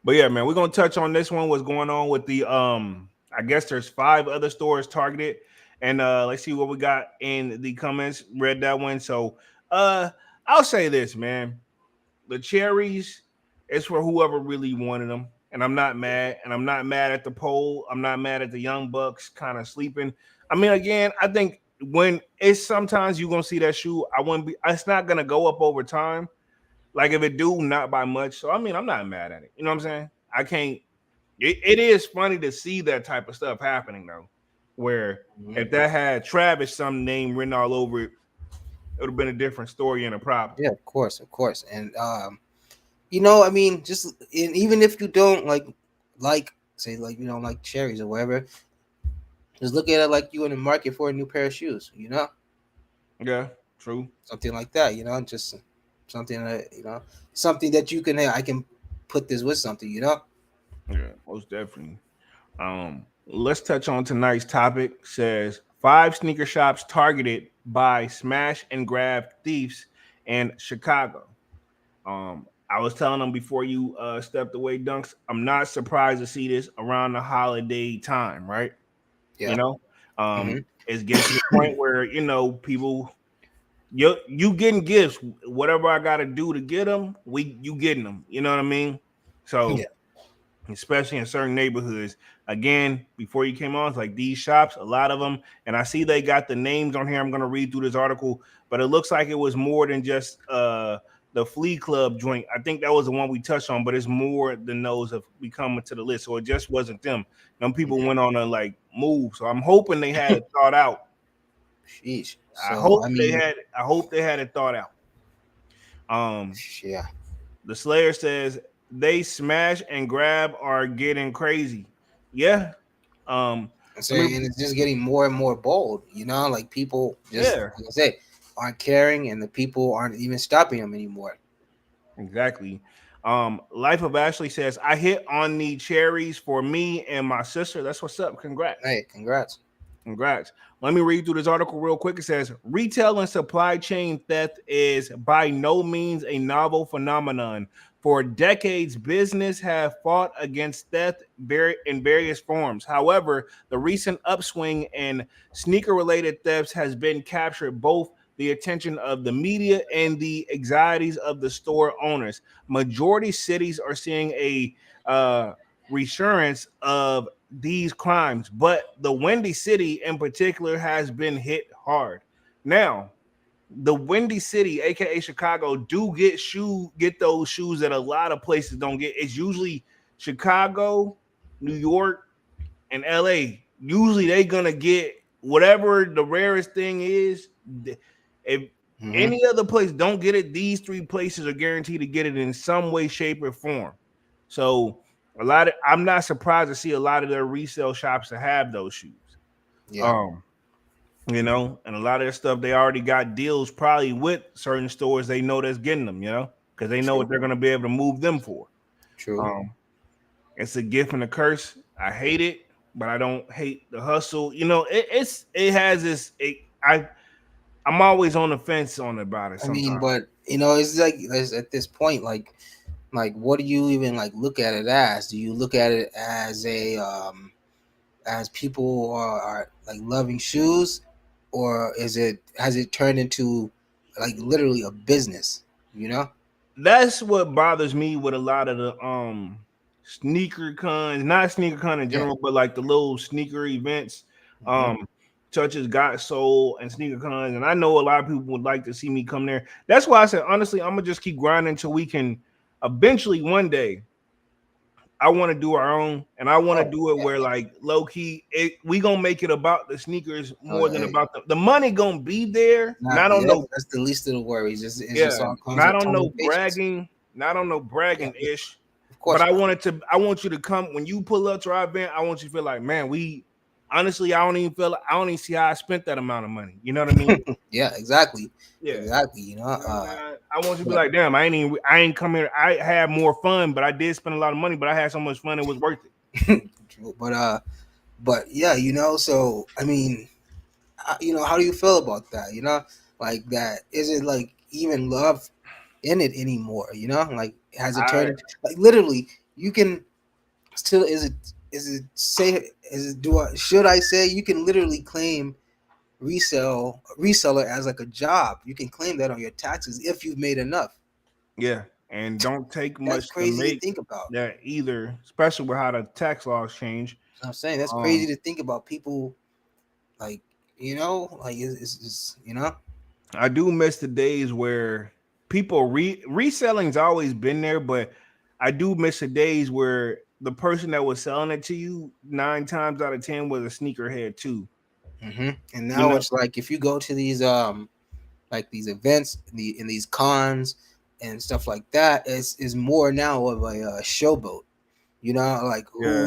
But yeah, man, we're gonna touch on this one. What's going on with the I guess there's 5 other stores targeted, and let's see what we got in the comments. Read that one. So I'll say this, man. The cherries is for whoever really wanted them. And I'm not mad. And I'm not mad at the poll. I'm not mad at the young bucks kind of sleeping. I mean, again, I think when it's sometimes you're gonna see that shoe, it's not gonna go up over time. Like if it do, not by much. So I mean, I'm not mad at it. You know what I'm saying? I can't it is funny to see that type of stuff happening though. Where Mhm. if that had Travis some name written all over it, it would have been a different story and a problem. Yeah, of course, and I mean, even if you don't like say like you don't like cherries or whatever, just look at it like you in the market for a new pair of shoes. Yeah, true. Something like that. Just something something that you can I can put this with something. Yeah, most definitely. Let's touch on tonight's topic. Says 5 sneaker shops targeted by smash and grab thieves in Chicago. I was telling them before you stepped away, Dunks. I'm not surprised to see this around the holiday time, right? You Yeah. know, Hmm. it's getting to the point where people you getting gifts. Whatever I got to do to get them, you getting them. You know what I mean? Yeah. So especially in certain neighborhoods. Again, before you came on, it's like these shops, a lot of them, and I see they got the names on here. I'm going to read through this article, but it looks like it was more than just the Flea Club joint. I think that was the one we touched on, but it's more than those have become to the list. So it just wasn't them. Them people went on a like move. So I'm hoping they had it thought out. Sheesh. I So hope I they mean, had. I hope they had it thought out. Um, yeah. The Slayer says they smash and grab are getting crazy. Yeah. I'm Let me saying, and it's just getting more and more bold. Like people just yeah, like I say aren't caring, and the people aren't even stopping them anymore. exactly. Life of Ashley says I hit on the cherries for me and my sister. That's what's up. Congrats. Hey, congrats. Congrats. Let me read through this article real quick. It says retail and supply chain theft is by no means a novel phenomenon. For decades, business have fought against theft in various forms. However, the recent upswing in sneaker-related thefts has been captured both the attention of the media and the anxieties of the store owners. Majority cities are seeing a resurgence of these crimes, but the Windy City in particular has been hit hard. Now, the Windy City, aka Chicago, do get those shoes that a lot of places don't get. It's usually Chicago, New York, and LA. Usually they gonna get whatever the rarest thing is. If Mm-hmm. any other place don't get it, these three places are guaranteed to get it in some way, shape, or form. So I'm not surprised to see a lot of their resale shops to have those shoes. Yeah. Um, and a lot of their stuff they already got deals probably with certain stores they know that's getting them, because they know what True. they're gonna be able to move them for. True. Um, it's a gift and a curse. I hate it, but I don't hate the hustle. It has this. I'm always on the fence on about it I mean, sometimes. but it's like at this point, like what do you even like look at it as? Do you look at it as a as people are like loving shoes, or has it turned into like literally a business? You know? That's what bothers me with a lot of the sneaker cons, not sneaker con in Yeah. general, but like the little sneaker events, Hmm. um, such as Got Soul and sneaker cons. And I know a lot of people would like to see me come there. That's why I said honestly, I'm gonna just keep grinding until we can eventually one day. I want to do our own, and I want to Oh do it yeah. where like low key, we gonna make it about the sneakers Oh more than yeah. about the money. Gonna be there, Not not on yeah. no That's the least of the worries. It's just yeah, all not on comes no with patience. bragging, not on no Yeah. bragging ish. Of But course not. I want you to come when you pull up to our event. I want you to feel like, man, we honestly, I don't even see how I spent that amount of money. You know what I mean? Yeah. Exactly. Yeah. Exactly. You know. You know what I'm saying? I want you to be But like, damn, I ain't come here. I had more fun, but I did spend a lot of money, but I had so much fun, it was worth it. but yeah, So I mean, how do you feel about that? Like that. Is it like even love in it anymore? Like has it I turned into like literally? You can still is it do I should I say you can literally claim reseller as like a job. You can claim that on your taxes if you've made enough. yeah, and don't take That's much to crazy to make think about. that either, especially with how the tax laws change. I'm saying that's crazy Um, to think about people like like it's. I do miss the days where people reselling's always been there, but I do miss the days where the person that was selling it to you 9 times out of 10 was a sneakerhead too. And You now know, it's like if you go to these like these events in these cons and stuff like that, is more now of a showboat. Like yeah,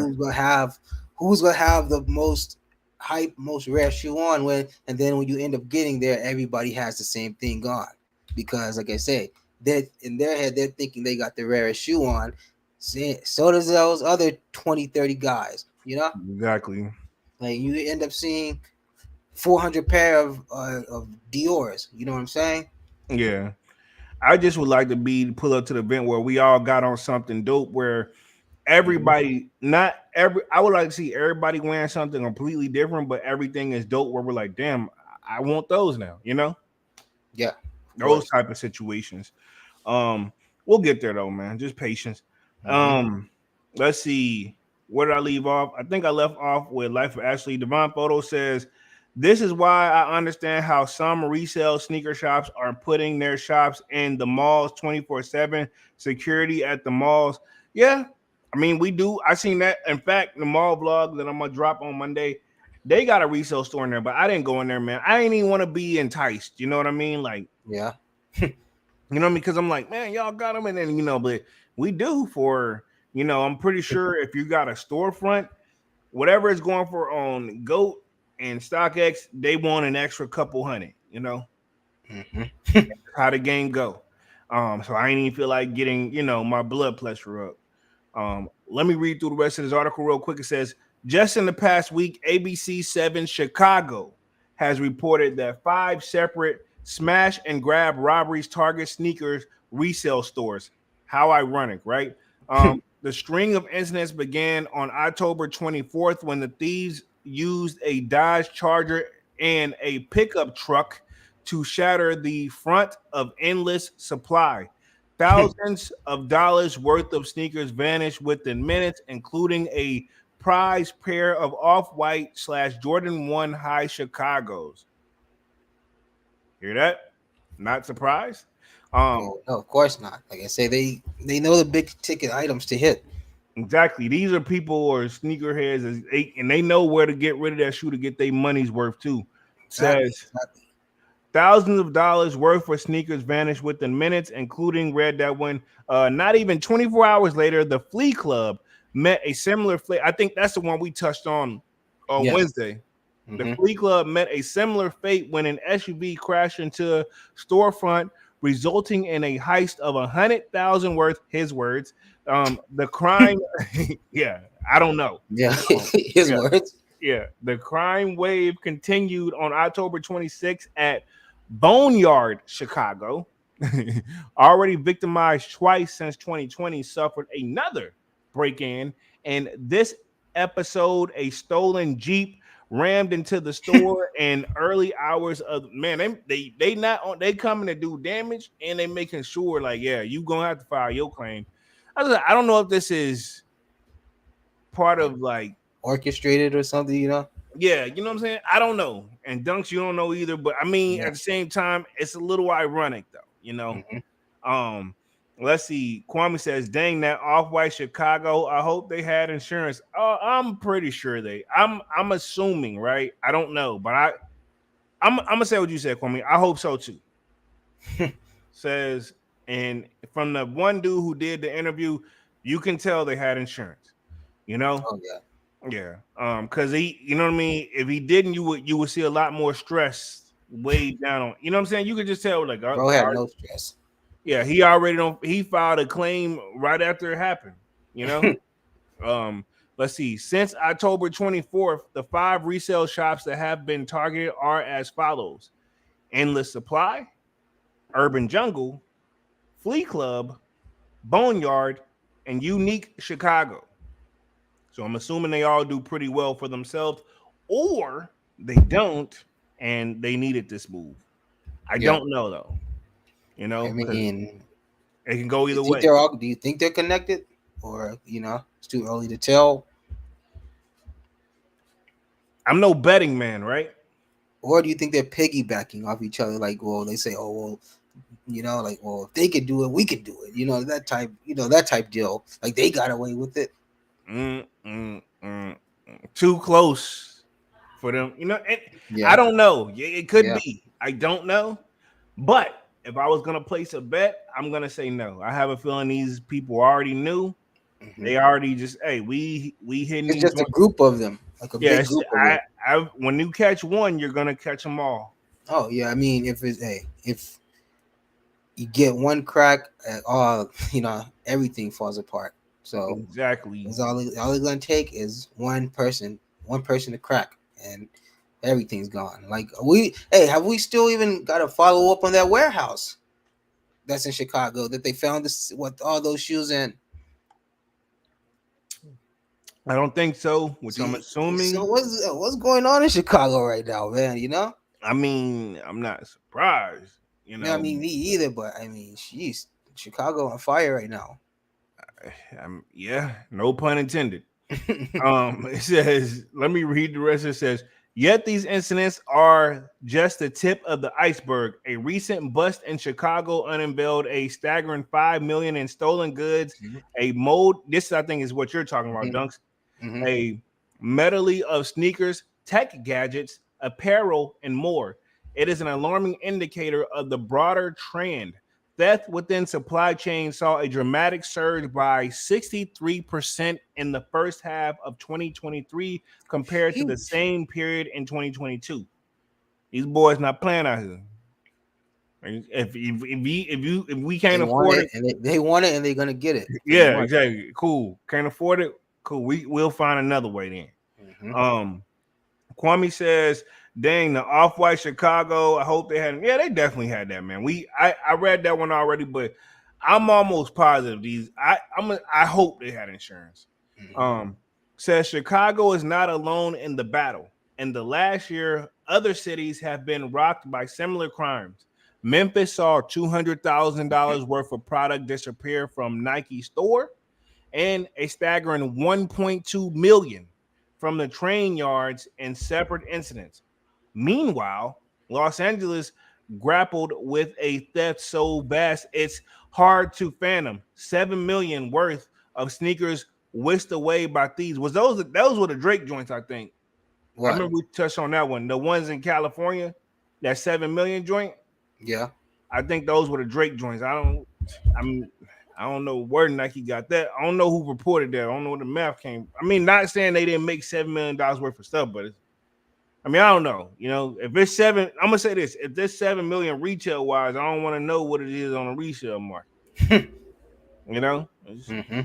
who's gonna have the most hype, most rare shoe on and then when you end up getting there, everybody has the same thing on because, like I say, they in their head they're thinking they got the rarest shoe on. So does those other 20, 30 guys. exactly. Like you end up seeing 400 pair of Dior's. You know what I'm saying? Yeah, I just would like to be pull up to the event where we all got on something dope where Hmm. everybody, not every, I would like to see everybody wearing something completely different, but everything is dope where we're like, damn, I want those now, Yeah, of those course. type of situations. Um, we'll get there though, man. Just patience. Hmm. Um, let's see. Where did I leave off? I think I left off with Life of Ashley. Devon Photo says, this is why I understand how some resale sneaker shops are putting their shops in the malls 24/7. Security at the malls. Yeah, I mean, we do. I seen that. In fact, the mall vlog that I'm gonna drop on Monday, they got a resale store in there, but I didn't go in there, man. I didn't even want to be enticed. You know what I mean? Like, Yeah. because I'm like, man, y'all got them, and then but we do for I'm pretty sure if you got a storefront, whatever it's going for on Goat and StockX, they want an extra couple hundred. Hmm. How the game go. So I ain't even feel like getting my blood pressure up. Let me read through the rest of this article real quick. It says Just in the past week, ABC7 Chicago has reported that 5 separate smash and grab robberies target sneakers resale stores. How ironic, right? The string of incidents began on October 24th when the thieves used a Dodge Charger and a pickup truck to shatter the front of Endless Supply. Thousands of dollars worth of sneakers vanished within minutes, including a prized pair of off-white / Jordan 1 high Chicago's. Hear that? Not surprised. Oh no, of course not. Like I say, they know the big ticket items to hit. Exactly. These are people or sneakerheads, and they know where to get rid of that shoe to get their money's worth too. Exactly, Says exactly. thousands of dollars worth of sneakers vanished within minutes, including read that when not even 24 hours later, the Flea Club met a similar fate. I think that's the one we touched on Yes. Wednesday. The Mm-hmm. Flea Club met a similar fate when an SUV crashed into a storefront, resulting in a heist of 100,000 worth. His words. The crime, yeah, I don't know. Yeah, Um, his yeah, words. yeah. The crime wave continued on October 26th at Boneyard, Chicago. Already victimized twice since 2020, suffered another break-in, and this episode, a stolen Jeep rammed into the store in early hours of man. They not on they coming to do damage, and they making sure like yeah, you gonna have to file your claim. I don't know if this is part of like Orchestrated or something, you know? yeah, you know what I'm saying? I don't know. And Dunks, you don't know either. But I mean, Yeah. at the same time, it's a little ironic though, you know. Mm-hmm. Um, let's see. Kwame says, dang, that off-white Chicago. I hope they had insurance. I'm pretty sure I'm assuming, right? I don't know, but I'm gonna say what you said, Kwame. I hope so too. Says, and from the one dude who did the interview, you can tell they had insurance, you know. Oh yeah. Yeah. Because he, you know what I mean? If he didn't, you would see a lot more stress weighed down on, you know what I'm saying? You could just tell, like, Bro had no stress. yeah, he already don't he filed a claim right after it happened, you know. Let's see. Since October 24th, the 5 resale shops that have been targeted are as follows: Endless Supply, Urban Jungle, Flea Club, Boneyard, and Unique Chicago. So I'm assuming they all do pretty well for themselves, or they don't, and they needed this move. I Yeah. don't know though, you I know, because mean, it can go you either think way. they're all? Do you think they're connected, or it's too early to tell? I'm no betting man, right? Or do you think they're piggybacking off each other? Like, well, they say, oh well, like, well, if they could do it, we could do it. That type deal. Like they got away with it. Mm, mm, mm, Too close for them, you know. And I Yeah. don't know. It could Yeah. be. I don't know. But if I was gonna place a bet, I'm gonna say no. I have a feeling these people already knew. Hmm. They already just, hey, we hitting It's these just a joints. group of them, like a Yeah, big group of I, them. when you catch one, you're gonna catch them all. Oh yeah, I mean, if you get one crack, all everything falls apart. So Exactly. it's all it's gonna take is one person to crack, and everything's gone. Like have we still even got to follow up on that warehouse that's in Chicago that they found this what all those shoes in? I don't think so, which I'm See, so assuming. what's going on in Chicago right now, man? I mean, I'm not surprised, you No, I know. mean me either, but I mean, she's Chicago on fire right now. Yeah, no pun intended. It says, let me read the rest. It says, yet these incidents are just the tip of the iceberg. A recent bust in Chicago unveiled a staggering 5 million in stolen goods. Mhm. A mold. This I think is what you're talking about, Mhm. Dunks. Mhm. A medley of sneakers, tech gadgets, apparel, and more. It is an alarming indicator of the broader trend. Theft within supply chain saw a dramatic surge by 63% in the first half of 2023 compared to the Huge. same period in 2022. These boys not playing out here. If we They can't want afford it, it, and they want and they're gonna get it. They yeah, want exactly. Cool. Can't afford it. Cool. We'll find another way then. Mm-hmm. Um, Kwame says, "Dang, the off-white Chicago. I hope they had. Yeah, they definitely had that, man. I read that one already, but I'm almost positive these. I hope they had insurance. Mm-hmm. Um, says Chicago is not alone in the battle. In the last year, other cities have been rocked by similar crimes. Memphis saw $200,000 worth of product disappear from Nike store and a staggering 1.2 million from the train yards in separate incidents. Meanwhile, Los Angeles grappled with a theft so vast it's hard to fathom. 7 million worth of sneakers whisked away by thieves. Those were the Drake joints, I think. I What? remember we touched on that one. The ones in California, that 7 million joint. Yeah. I think those were the Drake joints. I mean, I don't know where Nike got that. I don't know who reported that. I don't know where the math came. I mean, not saying they didn't make $7 million worth of stuff, but I mean, I don't know. You know, if it's seven, I'm gonna say this: if there's 7 million retail wise, I don't want to know what it is on the resale market. You know, Mm-hmm.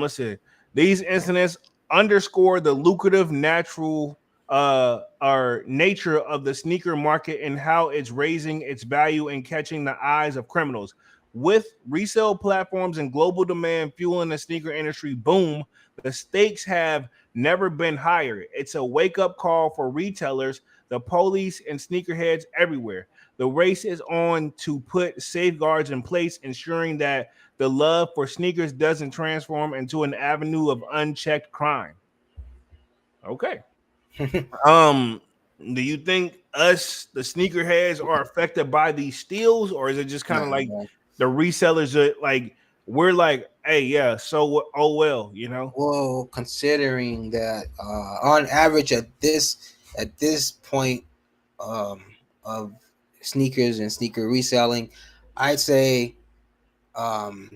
let's see. These incidents underscore the lucrative natural or nature of the sneaker market and how it's raising its value and catching the eyes of criminals. With resale platforms and global demand fueling the sneaker industry boom, the stakes have never been higher. It's a wake-up call for retailers, the police, and sneakerheads everywhere. The race is on to put safeguards in place, ensuring that the love for sneakers doesn't transform into an avenue of unchecked crime. Okay. Um, do you think us, the sneakerheads, are affected by these steals, or is it just kind of Nah, like man. the resellers are like we're like, hey, yeah, so oh well, you know? Well, considering that on average at this point um, of sneakers and sneaker reselling, I'd say um,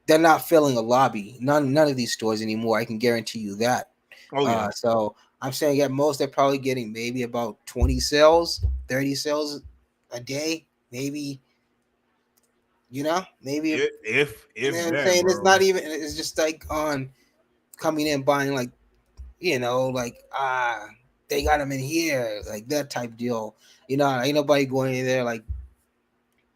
they're not filling a lobby. None of these stores anymore. I can guarantee you that. Oh yeah, So I'm saying at most they're probably getting maybe about 20 sales, 30 sales a day, maybe. Maybe. And if then I'm that, saying it's bro. not even. It's just like on coming in buying like like they got them in here, like that type deal. Ain't nobody going in there like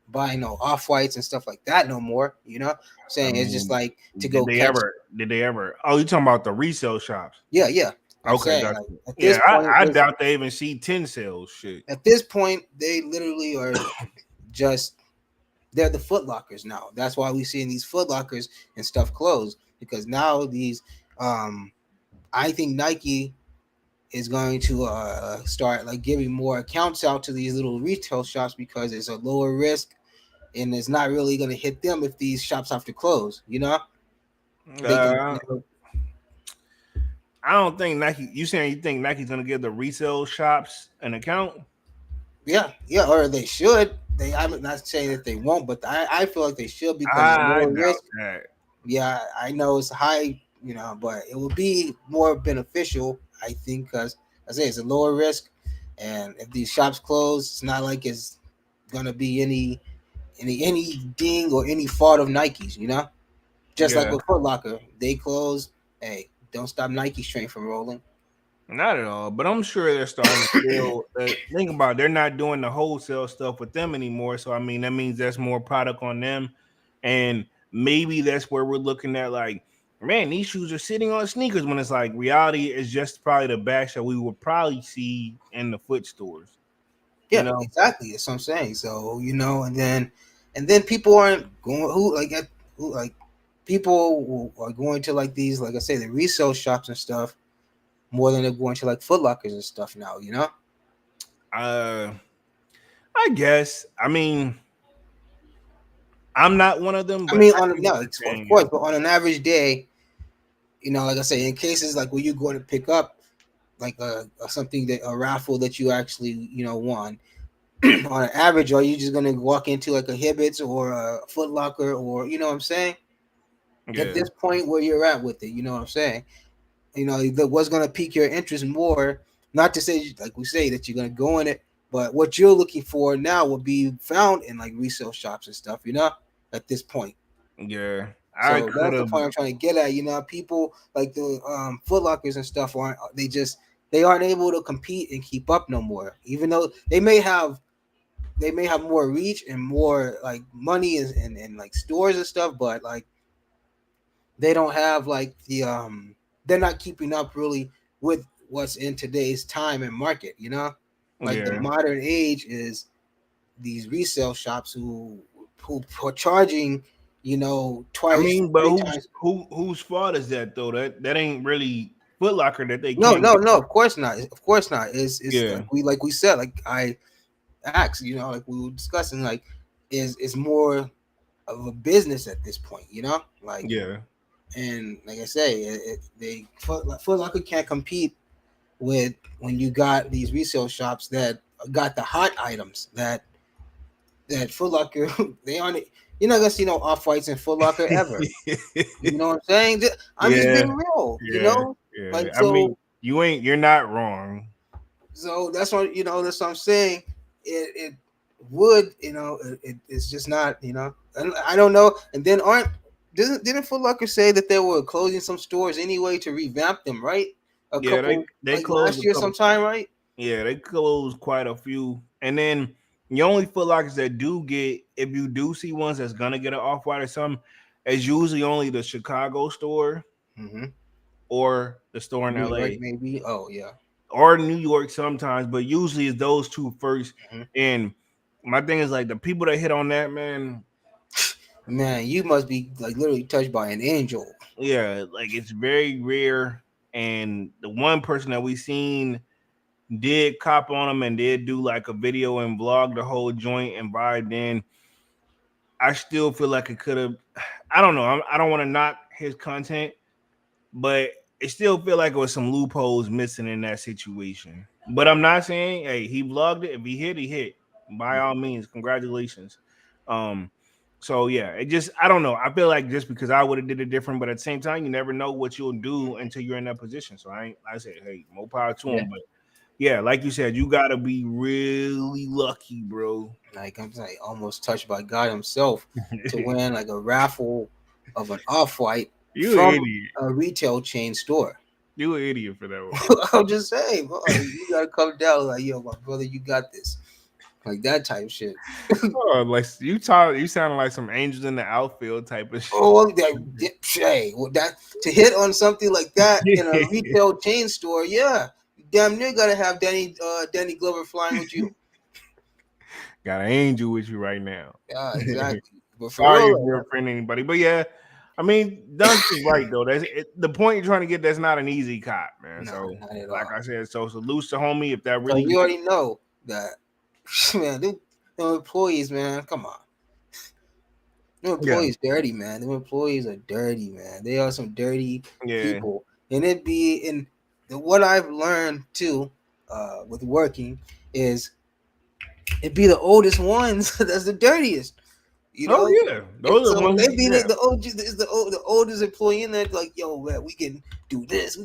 buying no off whites and stuff like that no more. I Saying it's just mean, like to go they catch. ever? Did they ever? Oh, you talking about the resale shops? Yeah, yeah. I'm Okay, saying got like you. at this Yeah, point, I doubt they even see 10 sales. Shit. they literally are just they're the Foot Lockers now. That's why we seeing these Foot Lockers and stuff closed because now these I think Nike is going to start like giving more accounts out to these little retail shops because it's a lower risk and it's not really going to hit them if these shops have to close. They can. Uh, I don't think Nike. You saying you think Nike's gonna give the resale shops an account? Yeah, yeah, or they should. I'm not saying that they won't, but I feel like they should because it's I lower doubt risk. that. Yeah, I know it's high, but it would be more beneficial, I think, because I say it's a lower risk, and if these shops close, it's not like it's gonna be any ding or any fault of Nike's. Just like Yeah, with Foot Locker, they close. Hey, don't stop Nike's train from rolling. not at all. But I'm sure they're starting to feel. Think about it, they're not doing the wholesale stuff with them anymore. So I mean, that means there's more product on them, and maybe that's where we're looking at like, man, these shoes are sitting on sneakers when it's like reality is just probably the batch that we would probably see in the foot stores. You Yeah, know, exactly. That's what I'm saying. So and then people aren't going who like people are going to like these, like I say, the resale shops and stuff more than they're going to like Foot Lockers and stuff now. uh, I guess. I mean, I'm not one of them, I but mean, I see what you're of saying. course, Yeah. but on an average day, like I say, in cases like where you're going to pick up like something that a raffle that you actually won, on an average, are you just gonna walk into like a Hibbets or a Foot Locker or what I'm saying? At Yeah. this point where you're at with it, you know what I'm saying? What's gonna pique your interest more? Not to say like we say that you're gonna go in it, but what you're looking for now will be found in like resale shops and stuff. At this point. Yeah. I So could that's the have. point I'm trying to get at. People like the Foot Lockers and stuff aren't they aren't able to compete and keep up no more. Even though they may have more reach and more like money and like stores and stuff, but like they don't have like they're not keeping up really with what's in today's time and market. Like the Yeah. modern age is these resale shops who are charging I twice, mean, but three who's times. whose fault is that though? That ain't really Foot Locker that they No, can't. no, no. Of course not. Of course not. It's Yeah, like we said. Like I asked. Like we were discussing. Like is more of a business at this point. Like yeah. and like I say, Foot Locker can't compete with when you got these resale shops that got the hot items that Foot Locker they aren't. You're not gonna see no off whites in Foot Locker ever. You know what I'm saying? I'm just Yeah, being real. yeah, yeah. Like I mean, so. you're not wrong. So that's what I'm saying. It would it's just not and I don't know. And then didn't Foot Locker say that they were closing some stores anyway to revamp them, right? A Yeah, couple they like closed last a year couple. sometime, right? Yeah, they closed quite a few, and then the only Foot Lockers that do get, if you do see ones that's gonna get an off white or something, it's usually only the Chicago store Mm-hmm. or the store in New York, LA maybe. Oh yeah. or New York sometimes, but usually it's those two first. Hmm. And my thing is like the people that hit on that, man. Man, you must be like literally touched by an angel. Yeah, like it's very rare. And the one person that we seen did cop on him and did do like a video and vlog the whole joint and vibed in. I still feel like it could have. I don't know. I don't want to knock his content, but it still feel like it was some loopholes missing in that situation. But I'm not saying, hey, he vlogged it. If he hit, he hit. By all means, congratulations. Um, so yeah, it just I don't know. I feel like just because I would have did it different, but at the same time, you never know what you'll do until you're in that position. So I said, hey, more power to Yeah. him. But yeah, like you said, you gotta be really lucky, bro. Like I'm like almost touched by God Himself to win like a raffle of an off white You an from idiot. a retail chain store. You an idiot for that one. I'm just saying, bro, like, you gotta come down like, yo, my brother, you got this, like that type of shit. Oh, like you sounded like some angels in the outfield type of shit. Oh, that to hit on something like that in a retail chain store, yeah, you damn near gotta have Danny Glover flying with you. Got an angel with you right now. Yeah, exactly. But for Sorry real, if you're offending anybody, but yeah, I mean, Dunks is right though. The point you're trying to get. That's not an easy cop, man. no, So, not at like all. I said, so salute to homie if that So really. you already know that, man. Them employees, man. Come on, them Yeah, employees dirty, man. Them employees are dirty, man. They are some dirty yeah. people, and what I've learned too, with working is it be the oldest ones that's the dirtiest. You Oh know, yeah, those are the so ones. they be Yeah, the OG, the oldest employee in there, like, yo, man, we can do this.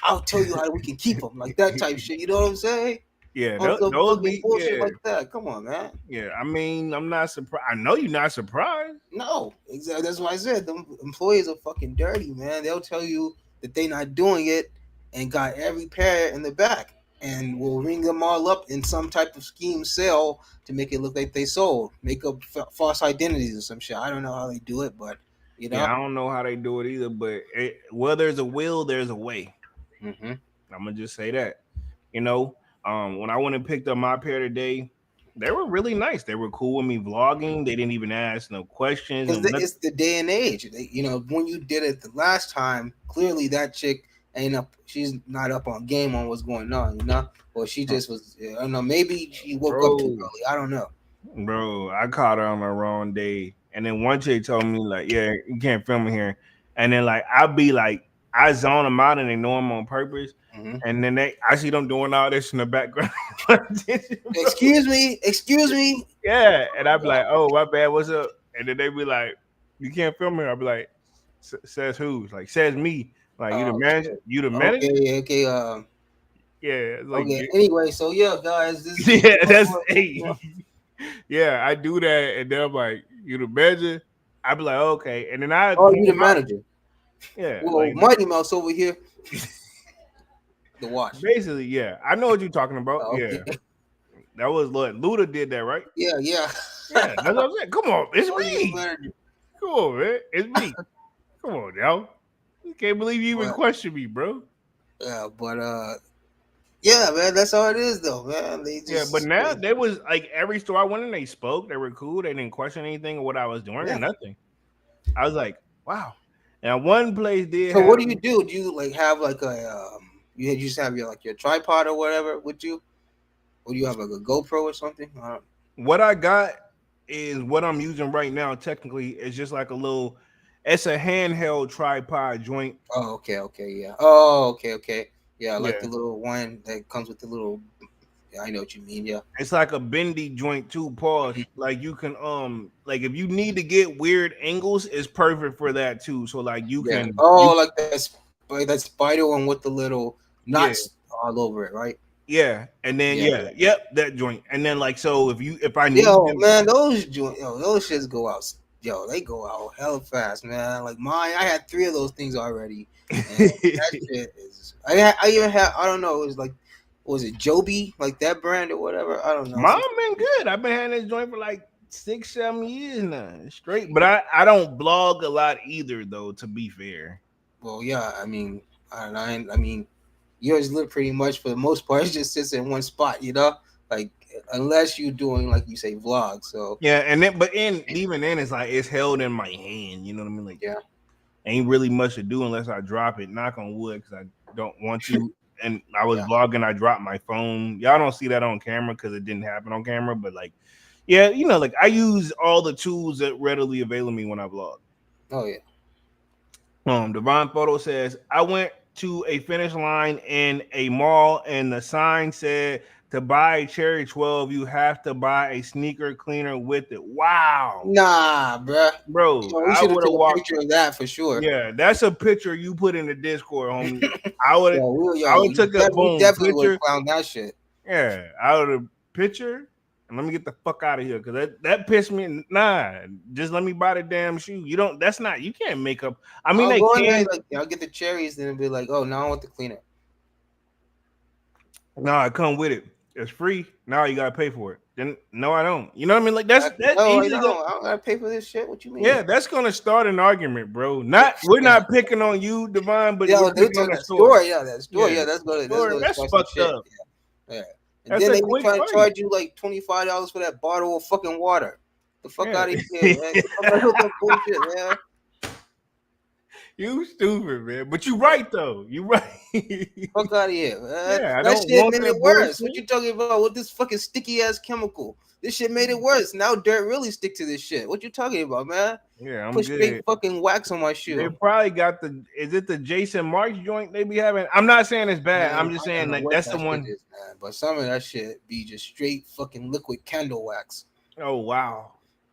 I'll tell you how we can keep them, like that type shit. You know what I'm saying? yeah. On some Those fucking be bullshit yeah, like that. Come on, man. yeah. I mean, I'm not surprised. I know you're not surprised. No, exactly. That's why I said the employees are fucking dirty, man. They'll tell you that they not doing it and got every pair in the back and will ring them all up in some type of scheme sale to make it look like they sold, make up false identities or some shit. I don't know how they do it, but you know. Yeah, I don't know how they do it either, but where there's a will, there's a way. Mm-hmm. I'm gonna just say that. You know, when I went and picked up my pair today, they were really nice. They were cool with me vlogging. They didn't even ask no questions. Because And it's the day and age. When you did it the last time, clearly that chick ain't up. She's not up on game on what's going on. Or she just was. I don't know. Maybe she woke up too bro, early. I don't know. bro, I caught her on the wrong day. And then one chick told me like, "Yeah, you can't film me here." And then like I'll be like, I zone them out and ignore them on purpose. Mm-hmm. And then I see them doing all this in the background. Excuse me. Excuse me. Yeah, and I'd be like, "Oh, my bad. What's up?" And then they be like, "You can't film here." I'd be like, "Says who?" Like, says me. Like, you the Oh manager? shit. You the manager? Okay. Okay. Yeah, it's like, Okay. Anyway, so yeah, guys, this yeah, that's hey, yeah. I do that, and then I'm like, "You the manager?" I'd be like, okay, and then I Oh, pull you the them out. manager. Yeah, Well, like Mighty Mouse over here. The wash. basically, yeah. I know what you're talking about. Oh, Yeah, okay. that was what Luda did that, right? Yeah, yeah. Yeah, that's what I'm saying. Come on, it's Oh, you the me. manager. Come on, man, it's me. Come on, now. You can't believe you even But question me, bro. yeah, but yeah, man, that's how it is though, man. They Yeah, but just now there was like every store I went in, they spoke, they were cool, they didn't question anything or what I was doing or yeah. nothing. I was like, wow. Now one place did So what have do you do? Do you like have like a you just have your like your tripod or whatever with you? Or do you have like a GoPro or something? what I got is what I'm using right now. Technically, it's just like a little. It's a handheld tripod joint. Oh, okay, okay, yeah. Oh, okay, okay. Yeah, I like Yeah, the little one that comes with the little. Yeah, I know what you mean. Yeah, it's like a bendy joint too. Pause. Like you can like if you need to get weird angles, it's perfect for that too. So like you yeah. can Oh, you like that spider one with the little yeah knots all over it, right? yeah, and then Yeah. yep, that joint, and then like so if I need Yo, to man, those shits go out. Yo, they go out hella fast, man. Like mine, I had 3 of those things already, and that shit is. I even had. I don't know. It was like, was it Joby, like that brand or whatever? I don't know. Mom been good. I've been having this joint for like 6, 7 years now, straight. But I don't blog a lot either, though. To be fair, Well, yeah. I mean, I mean, yours live pretty much for the most part. It just sits in one spot, you know. Like unless you're doing like you say vlogs. So yeah. And then, but even then, it's like it's held in my hand. You know what I mean? Like, yeah, ain't really much to do unless I drop it. Knock on wood, because I don't want to. And I was yeah. vlogging. I dropped my phone. Y'all don't see that on camera because it didn't happen on camera. But like, yeah, like I use all the tools that readily avail me when I vlog. Oh yeah. Divine Photo says, I went to a finish line in a mall and the sign said to buy a Cherry 12, you have to buy a sneaker cleaner with it. Wow. Nah, bruh. Bro, Yo, we I should have would have took a walked. picture of that for sure. Yeah, that's a picture you put in the Discord, homie. I would have I Yo, would took a we boom definitely would have picture. clowned that shit. Yeah, I would have picture. And let me get the fuck out of here because that pissed me. Nah, just let me buy the damn shoe. You don't. That's not. You can't make up. I mean, I'll they go in there can. like I'll get the cherries, then be like, oh, now I want the cleaner. No, I come with it. It's free. Now you gotta pay for it. Then no, I don't. You know what I mean? Like that's No, I easily go. don't. I don't gotta pay for this shit. What you Yeah, mean? that's gonna start an argument, bro. Not we're Yeah, not picking on you, Divine, but we're yeah. They're picking on talking the that store. store. Yeah, that store. Yeah, Yeah, that's store. gonna That's start some fucked shit. up. Yeah, yeah. And That's then a they be quick trying to fight. charge you like $25 for that bottle of fucking water. The fuck Yeah, out of here, man. Get the fuck out of that bullshit, man. you stupid, man. But you right though. You right. Fuck out of here, man. Yeah, I That don't shit want made that it worse. What bullshit. you talking about with this fucking sticky ass chemical? This shit made it worse. Now dirt really stick to this shit. What you talking about, man? Yeah, I'm Put straight good. fucking wax on my They shoe. probably got the. Is it the Jason Marks joint they be having? I'm not saying it's bad. Man, I'm just I don't saying know like what that's the that shit one. is, man. But some of that shit be just straight fucking liquid candle wax. Oh wow.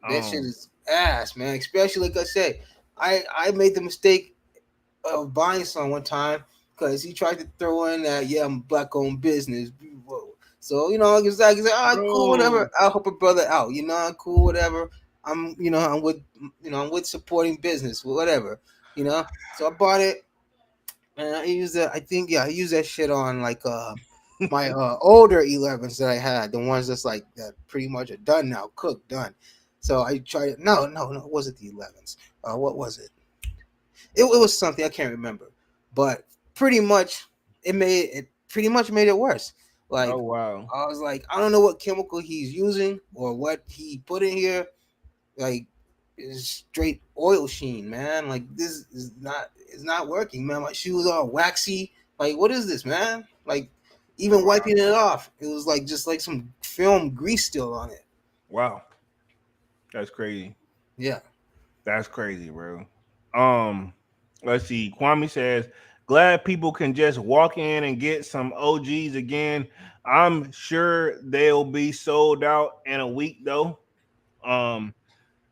That shit is ass, man. Especially like I said, I made the mistake of buying some one time because he tried to throw in that I'm black owned business. Whoa. So he's like, all right, cool, bro. whatever. I'll help a brother out. I'm cool, whatever. I'm with supporting business, whatever. So I bought it and I used it. I think I used that shit on like my older 11s that I had, the ones that's like that pretty much are done now, cooked, done. So I tried it. No, it wasn't the 11s. What was it? It was something I can't remember, but pretty much it pretty much made it worse. Oh Like wow. I was like, I don't know what chemical he's using or what he put in here. Like it's straight oil sheen, man. Like this is not it's not working, man. My shoes are waxy. Like what is this, man? Like even Wow. wiping it off, it was like just like some film grease still on it. Wow. That's crazy. Yeah. That's crazy, bro. Um, let's see. Kwame says, glad people can just walk in and get some OGs again. I'm sure they'll be sold out in a week though. Um,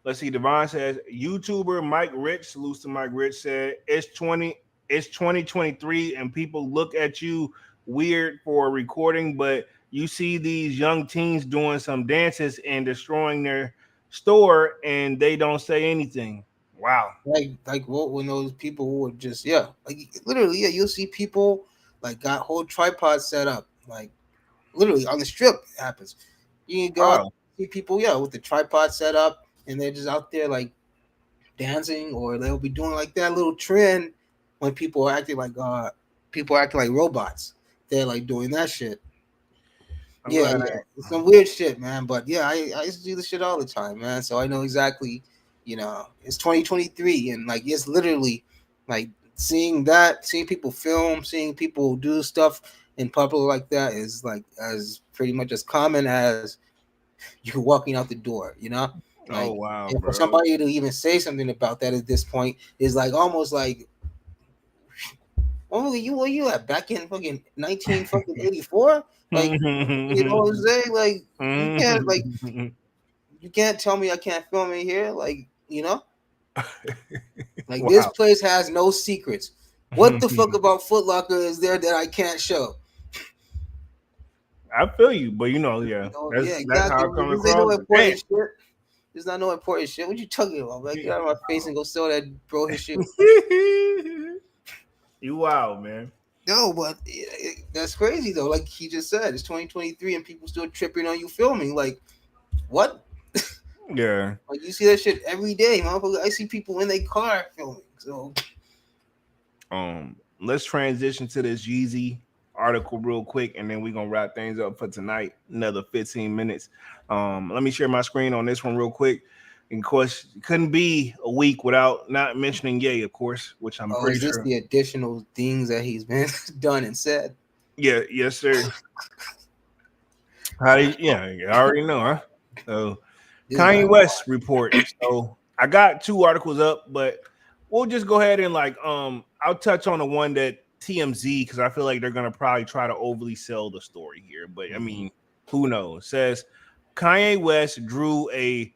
let's see. Devon says, YouTuber Mike Rich, salutes to Mike Rich, said it's 2023 and people look at you weird for recording, but you see these young teens doing some dances and destroying their store and they don't say anything. Wow. Like what when those people who would just like literally you'll see people like got whole tripods set up like literally on the strip it happens. You can go out Wow. see people with the tripod set up and they're just out there like dancing or they'll be doing like that little trend when people are acting like robots. They're like doing that shit. I'm Yeah, glad yeah. It's some weird shit, man. But yeah, I used to do this shit all the time, man. So I know exactly, it's 2023 and like it's literally like seeing people film, seeing people do stuff in public like that is like as pretty much as common as you walking out the door, oh Like wow, and for bro. somebody to even say something about that at this point is like almost like only you were you at back in fucking 19 fucking 84? Like you know what I'm saying? Like you can't like you can't tell me I can't film in here. Like this Wow. place has no secrets. What the fuck about Foot Locker is there that I can't show? I feel you, but yeah, Yeah, that's how exactly. it comes This ain't no across. But damn. important shit. There's not no important shit. What you talking about? Like, get out of my face and go sell that bro his shit. You wild, man. No, but that's crazy though. Like he just said, it's 2023 and people still tripping on you filming. Like, what? Yeah. Like you see that shit every day, motherfucker. I see people in their car filming. So Let's transition to this Yeezy article real quick, and then we're gonna wrap things up for tonight. Another 15 minutes. Let me share my screen on this one real quick. And of course, it couldn't be a week without not mentioning Ye, of course, which I'm oh, pretty is this sure. the additional things that he's been done and said? Yeah, yes, sir. How do yeah, you already know, huh? So This guy. Kanye West report. So I got two articles up, but we'll just go ahead and I'll touch on the one that TMZ because I feel like they're gonna probably try to overly sell the story here. But I Mhm. mean, who knows? Says Kanye West drew a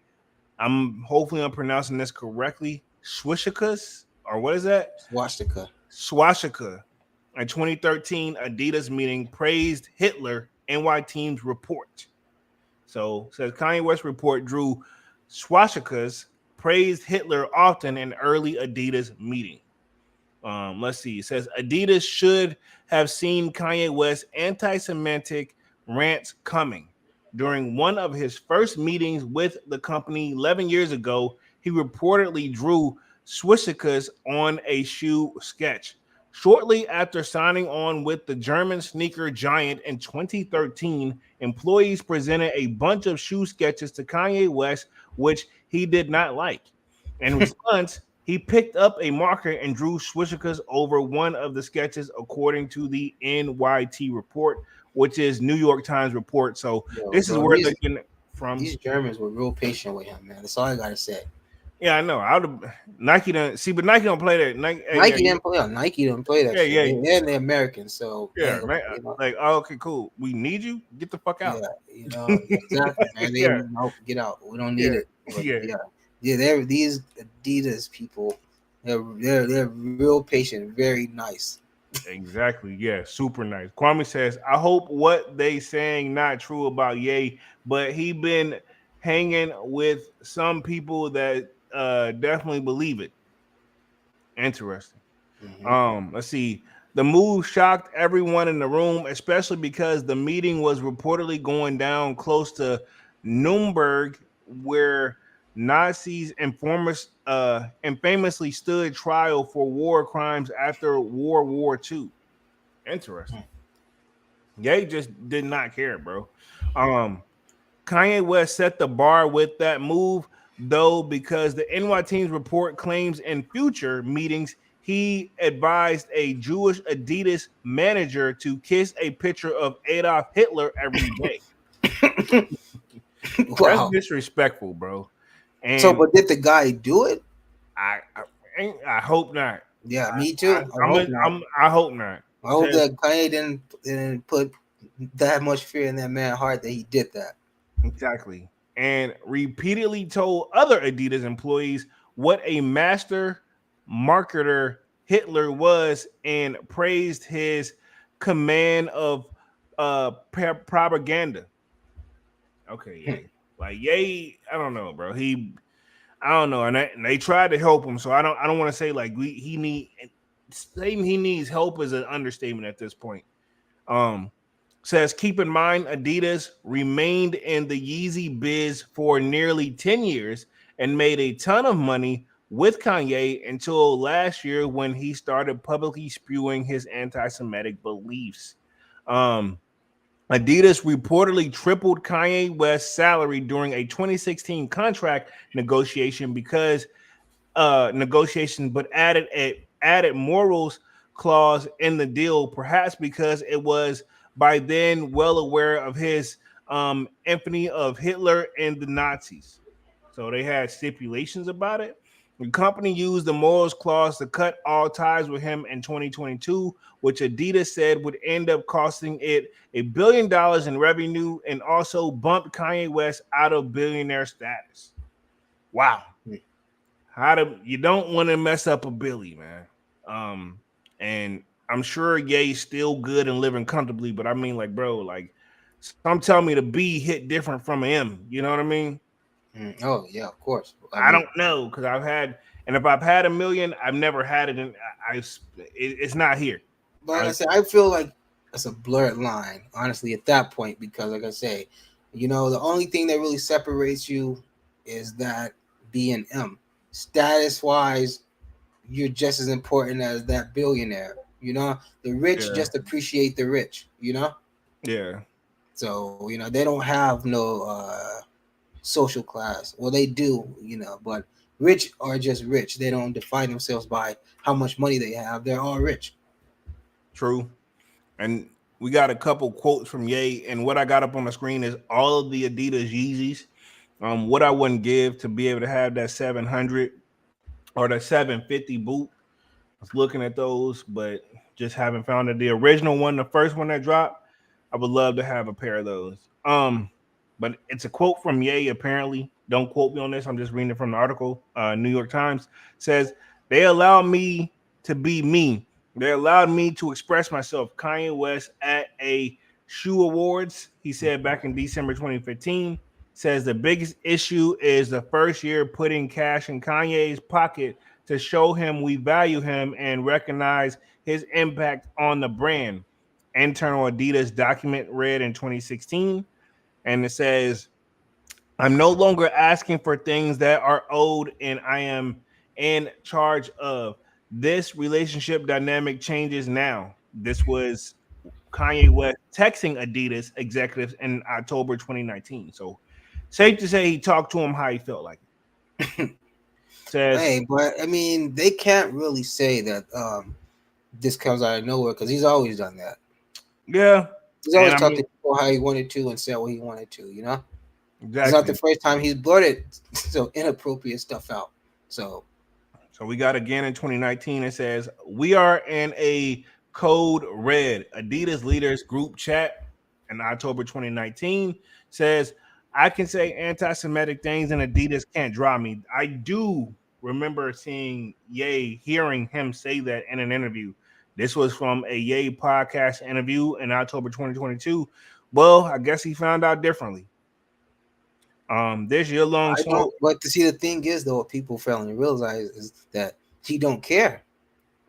I'm hopefully I'm pronouncing this correctly, Swishikas, or what is that? Swastika. Swastika. A 2013 Adidas meeting praised Hitler NY team's report. So says Kanye West report drew swastikas, praised Hitler often in early Adidas meeting. Let's see. It says Adidas should have seen Kanye West's anti-Semitic rants coming. During one of his first meetings with the company 11 years ago, he reportedly drew swastikas on a shoe sketch. Shortly after signing on with the German sneaker giant in 2013, employees presented a bunch of shoe sketches to Kanye West, which he did not like. In response, he picked up a marker and drew swastikas over one of the sketches, according to the NYT report, which is New York Times report. So Yo, this is bro, where they're getting it from. these Germans were real patient with him, man. That's all I gotta say. Yeah, I know. I would Nike don't see, but Nike don't play that. Nike, yeah, Nike didn't play. Nike didn't play that yeah, shit. yeah, And they're Americans, so yeah. Like, oh, okay, cool. We need you. Get the fuck out. yeah, exactly, man. They Yeah, no, get out. We don't need yeah, it. But yeah. yeah. They're these Adidas people. They're real patient, very nice. Exactly. Yeah. Super nice. Kwame says, I hope what they saying not true about Ye, but he been hanging with some people that definitely believe it. Interesting. Hmm. Let's see. The move shocked everyone in the room, especially because the meeting was reportedly going down close to Nuremberg, where Nazis and famously stood trial for war crimes after World War II. Interesting. Ye just did not care, bro. Um, Kanye West set the bar with that move, though, because the NY Team's report claims in future meetings he advised a Jewish Adidas manager to kiss a picture of Adolf Hitler every day. That's Wow. disrespectful, bro. So, And but did the guy do it? I hope not. Yeah, me too. I hope not. I hope not. I hope that Kanye didn't put that much fear in that man's heart that he did that. Exactly. And repeatedly told other Adidas employees what a master marketer Hitler was and praised his command of propaganda. Okay, yeah. Like Ye, I don't know, bro. I don't know, and they tried to help him, so I don't want to say like he need saying he needs help is an understatement at this point. Um, says keep in mind Adidas remained in the Yeezy biz for nearly 10 years and made a ton of money with Kanye until last year when he started publicly spewing his anti-Semitic beliefs. Um, Adidas reportedly tripled Kanye West's salary during a 2016 contract negotiation, but added morals clause in the deal, perhaps because it was by then well aware of his infamy of Hitler and the Nazis. So they had stipulations about it. The company used the morals clause to cut all ties with him in 2022, which Adidas said would end up costing it $1 billion in revenue and also bumped Kanye West out of billionaire status. Wow. You don't want to mess up a Billy, man. And I'm sure Ye's still good and living comfortably, but I mean, like, bro, like some tell me the B hit different from M. You know what I mean? Oh yeah, of course. I I mean, don't know because and if I've had a million, I've never had it, and it's not here. but like I I, said, I feel like it's a blurred line, honestly, at that point, because like I say, the only thing that really separates you is that B and M. Status wise, you're just as important as that billionaire. The rich yeah, just appreciate the rich. yeah, So they don't have no social class. Well, they do, but rich are just rich. They don't define themselves by how much money they have. They're all rich. true. And we got a couple quotes from Ye, and what I got up on the screen is all of the Adidas Yeezys. What I wouldn't give to be able to have that 700 or the 750 boot. I was looking at those, but just haven't found it. The original one, the first one that dropped, I would love to have a pair of those. But it's a quote from Ye, apparently. Don't quote me on this. I'm just reading it from the article. New York Times says, they allowed me to be me. They allowed me to express myself. Kanye West at a Shoe Awards, he said back in December 2015, says the biggest issue is the first year putting cash in Kanye's pocket to show him we value him and recognize his impact on the brand. Internal Adidas document read in 2016, and it says, I'm no longer asking for things that are owed, and I am in charge of. This relationship dynamic changes now. This was Kanye West texting Adidas executives in October 2019. So safe to say he talked to him how he felt like it. Says, Hey, but I mean, they can't really say that this comes out of nowhere because he's always done that. yeah. He's And always I talked mean, to people how he wanted to and said what he wanted to. It's not the exactly. first time he's blurted so inappropriate stuff out. So So we got again in 2019. It says, we are in a code red. Adidas leaders group chat in October 2019 says, I can say anti Semitic things and Adidas can't draw me. I do remember seeing Ye, hearing him say that in an interview. This was from a Ye podcast interview in October 2022. Well, I guess he found out differently. This year long I don't. smoke. But to see the thing is though, what people fail to realize is that he don't care.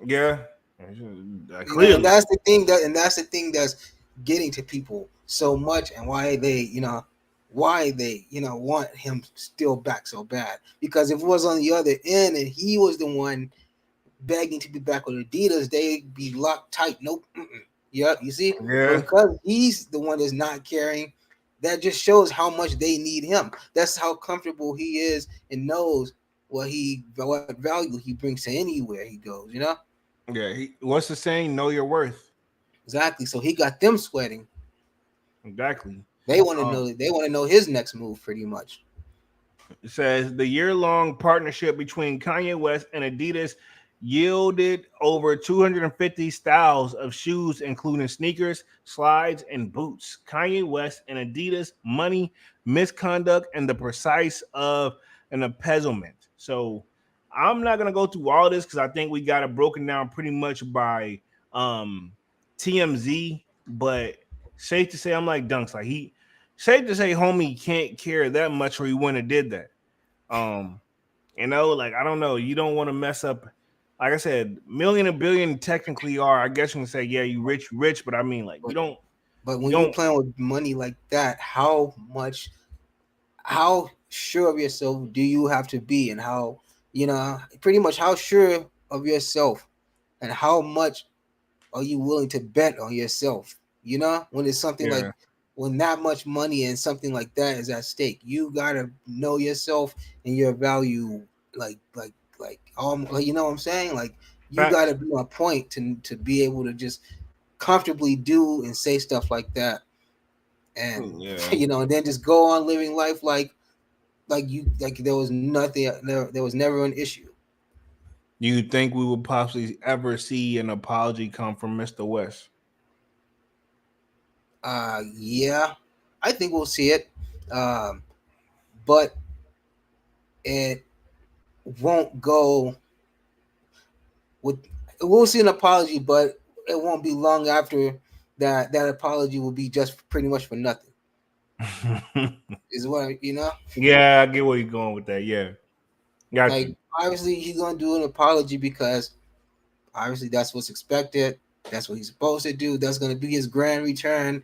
Yeah, And clearly. that's the thing that's getting to people so much, and why they want him still back so bad. Because if it was on the other end and he was the one begging to be back with Adidas, they'd be locked tight. Nope. Yep. You see, but Yeah. because he's the one that's not caring, that just shows how much they need him. That's how comfortable he is and knows what value he brings to anywhere he goes. Yeah, what's the saying? Know your worth. Exactly. So he got them sweating. Exactly. They want to Um, know. They want to know his next move, pretty much. it says the year-long partnership between Kanye West and Adidas yielded over 250 styles of shoes, including sneakers, slides, and boots. Kanye West and Adidas money, misconduct, and the precise of an embezzlement. So I'm not gonna go through all this because I think we got it broken down pretty much by um TMZ, but safe to say I'm like Dunks. Like safe to say, homie can't care that much, or he wouldn't have did that. Um, like I don't know, you don't want to mess up. Like I said, million and billion technically are. I guess you can say, yeah, you rich, but I mean, like But you when you don't. playing with money like that, how sure of yourself do you have to be, and how, pretty much how sure of yourself, and how much are you willing to bet on yourself? When it's something like, Yeah, when that much money and something like that is at stake, you gotta know yourself and your value, like you know what I'm saying? Like, you gotta facts. be on point to be able to just comfortably do and say stuff like that, and Yeah. and then just go on living life like there was nothing, there was never an issue. Do you think we will possibly ever see an apology come from Mr. West? Yeah, I think we'll see it, um, but it won't go with. We'll see an apology, but it won't be long after that. That apology will be just pretty much for nothing. Is what Yeah, I get where you're going with that. Yeah, got like. you. Obviously, he's gonna do an apology because obviously that's what's expected. That's what he's supposed to do. That's gonna be his grand return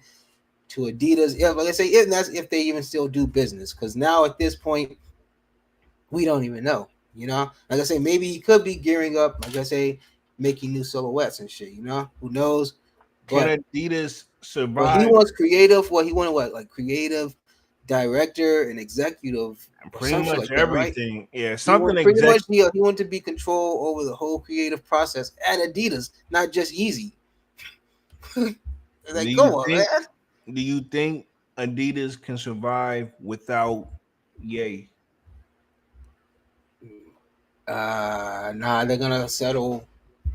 to Adidas. Yeah, like I say, that's if they even still do business. Because now at this point, we don't even know. Like I say, maybe he could be gearing up. Like I say, making new silhouettes and shit. Who knows? Can But Adidas he survive? wants creative. He wanted what, like creative director and executive or Pretty some shit much like that, right? everything. Yeah, He something wanted pretty exact. much. He wanted to be control over the whole creative process at Adidas, not just Yeezy. Do Like, you come on, think? man. Do you think Adidas can survive without Yay? Nah, they're gonna settle.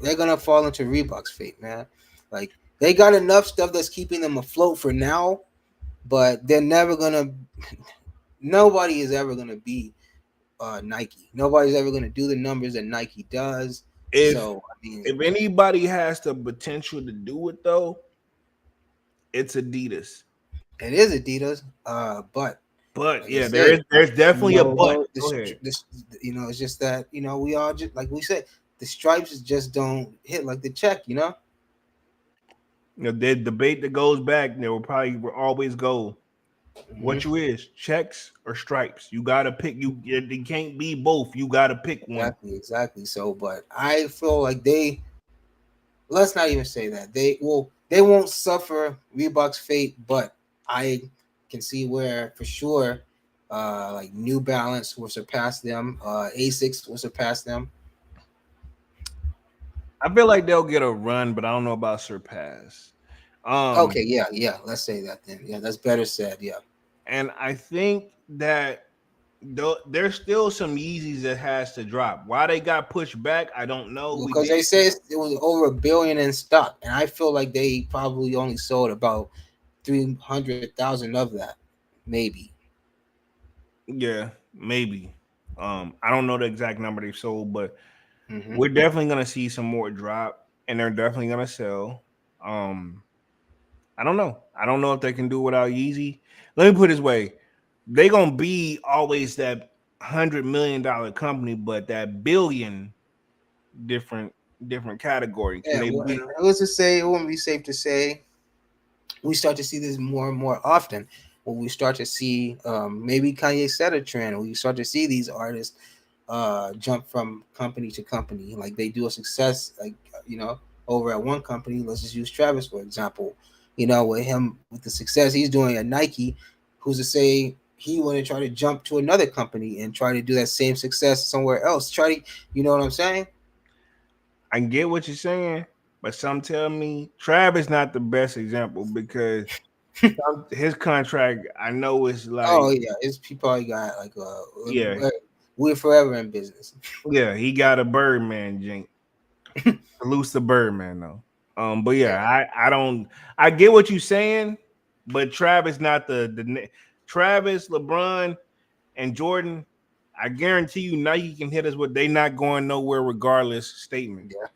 They're gonna fall into Reebok's fate, man. Like, they got enough stuff that's keeping them afloat for now, but they're never gonna. Nobody is ever gonna be Nike. Nobody's ever gonna do the numbers that Nike does. If So I mean, if anybody has the potential to do it though, it's Adidas. it is Adidas. But But like I yeah, said, there's definitely a but. Go ahead. it's just that we all just like we said, the stripes just don't hit like the check. The debate that goes back, there will always go. Mhm. What you is, checks or stripes? You gotta pick. It can't be both. You gotta pick one. Exactly. So, but I feel like let's not even say that they won't suffer Reebok's fate, but I can see where for sure, like New Balance will surpass them, Asics will surpass them. I feel like they'll get a run, but I don't know about surpass. Okay, Um, yeah, let's say that then. Yeah, that's better said. Yeah, and I think that there's still some Yeezys that has to drop. Why they got pushed back, I don't know. We because did. they say it was over 1 billion in stock, and I feel like they probably only sold about 300,000 of that, maybe. Yeah, maybe. I don't know the exact number they sold, but Hmm. we're definitely gonna see some more drop, and they're definitely gonna sell. Um, I don't know. I don't know if they can do it without Yeezy. Let me put it this way: they gonna be always that $100 million company, but that billion different category. Can Yeah, they well, be? let's just say it wouldn't be safe to say we start to see this more and more often. When we start to see, maybe Kanye set a trend. We start to see these artists jump from company to company. Like, they do a success, like, over at one company. Let's just use Travis for example. With him, with the success he's doing at Nike, who's to say he want to try to jump to another company and try to do that same success somewhere else? Try to, you know what I'm saying? I get what you're saying, but some tell me Travis not the best example because his contract I know is Oh like yeah, it's he probably got like yeah we're forever in business. he got a Birdman jink. Salute the Birdman though. But Yeah, yeah, I get what you're saying, but Travis not Travis, LeBron, and Jordan. I guarantee you Nike can hit us with they not going nowhere regardless statement. yeah,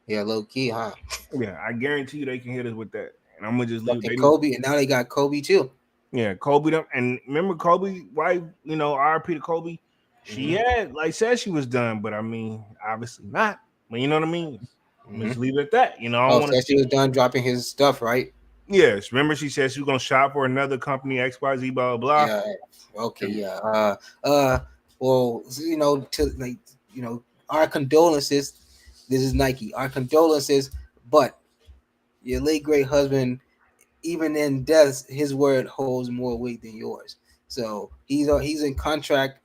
yeah. Low key, huh? Yeah, I guarantee you they can hit us with that. And I'm gonna just leave Fucking they Kobe, and now they got Kobe too. Yeah, Kobe. And remember Kobe, wife, RP to Kobe. She Hmm. had like said she was done, but I mean, obviously not. But you know what I mean? I'm Hmm. just leave it at that. I don't Oh, want so to. she was done dropping his stuff, right? Yes, remember she said she was gonna shop for another company, XYZ, blah blah blah. Yeah. Okay. And Yeah. Uh. Well, to like, you know, our condolences. This is Nike. Our condolences, but your late great husband, even in death, his word holds more weight than yours. So he's in contract.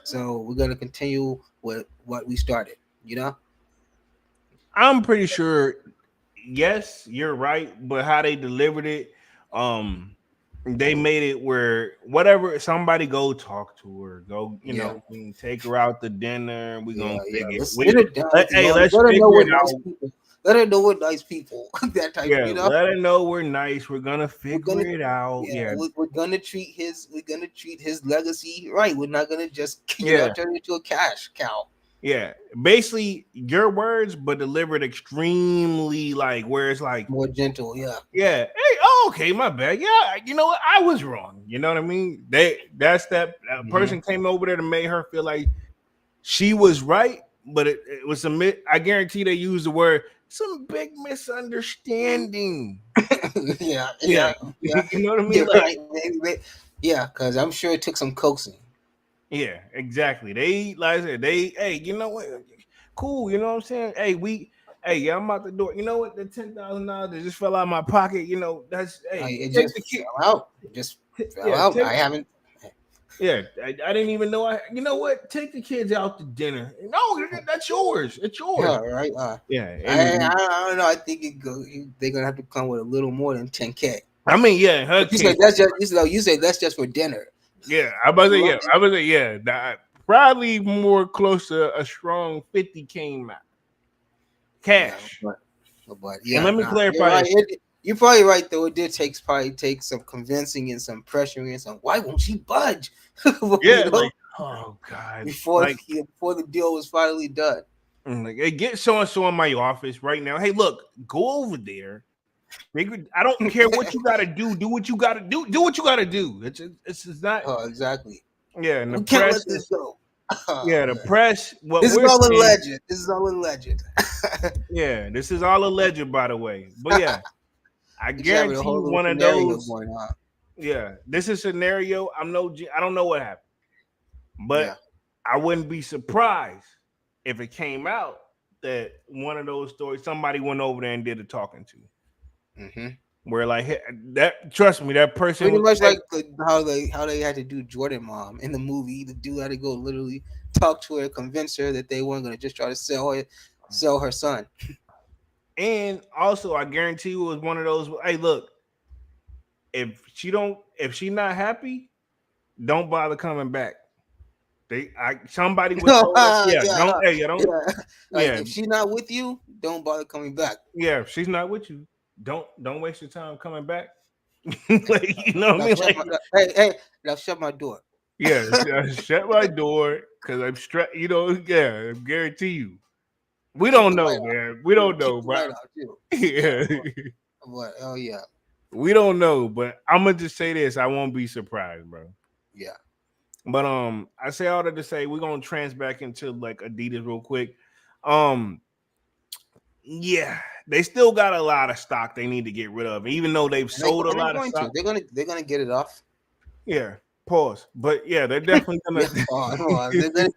So we're gonna continue with what we started. You know. I'm pretty sure, yes, you're right, but how they delivered it, um, they made it where whatever somebody go talk to her, go, Yeah. we can take her out to dinner. We Yeah, gonna yeah. figure Let's we sit her down with the hey, arms. let's Let her know figure we're it nice out. people. Let her know we're nice people. That type, Yeah, you know. let her know we're nice. We're gonna We're figure gonna, it out. yeah, Yeah, we're gonna treat his legacy right. We're not gonna just, yeah, turn it into a cash cow. yeah. Basically, your words, but delivered extremely like where it's like, More gentle, yeah. yeah, hey, oh, okay, my bad. Yeah, you know what? I was wrong. You know what I mean? That's that Hmm. person came over there to make her feel like she was right, but it was I guarantee they used the word some big misunderstanding. Yeah, Yeah, yeah, yeah. you know what I mean? You're Like, right. Yeah, because I'm sure it took some coaxing. yeah, exactly. They like I said, hey, you know what? Cool, you know what I'm saying? Hey, yeah, I'm out the door. You know what? The $10,000 that just fell out of my pocket. That's hey, It take just the kid. fell out. It just fell Yeah, out. take I haven't. yeah. I didn't even know. You know what? Take the kids out to dinner. No, that's yours. It's yours. Yeah, right. Yeah, I and don't know. I think they're gonna have to come with a little more than 10K. I mean, yeah, in her But you say case, that's just you say that's just for dinner. yeah. I about to say, yeah. Probably more close to a strong 50 came out Yeah, cash. but And yeah, let me nah, you're clarify right. this. You're probably right though. It did probably take some convincing and some pressuring and some. Why won't she budge? you Yeah, know, like, oh god, before like, before the deal was finally done. hey, get so and so in my office right now. Hey, look, go over there. I don't care what you got to do. Do what you got to do. Do what you got to do. It's not. Exactly. Yeah, and the We can't press let this is. go. Yeah, the press. What This is we're all a saying. legend. This is all a legend. Yeah, this is all alleged, by the way. But yeah, I Just having a guarantee whole you little one of scenario those. going on. Yeah, this is scenario. I don't know what happened, but Yeah. I wouldn't be surprised if it came out that one of those stories somebody went over there and did a talking to. Hmm. Where like that, trust me, that person Pretty was. much Hey, like how they had to do Jordan Mom in the movie. The dude had to go literally talk to her, convince her that they weren't gonna just try to sell her son. and also, I guarantee you, it was one of those. Hey, look, if she not happy, don't bother coming back. Somebody was No, told her, yeah, yeah, don't, hey, yeah, don't, yeah. Like yeah, if she's not with you, don't bother coming back. yeah. If she's not with you, don't waste your time coming back. Like, you know what I Now mean? Like, hey, now shut my door. yeah, shut my door because I'm stressed. Yeah, I guarantee you. We Kick don't the know, light out. man. We don't Kick know, the bro. light out too. Yeah, Yeah, but oh yeah, we don't know, but I'm gonna just say this: I won't be surprised, bro. yeah. But I say all that to say we're gonna trans back into like Adidas real quick. Um, yeah, they still got a lot of stock they need to get rid of, even though they've And they sold a and they're lot of going to. stock. They're gonna get it off. Yeah, pause. But yeah, they're definitely Yeah, gonna.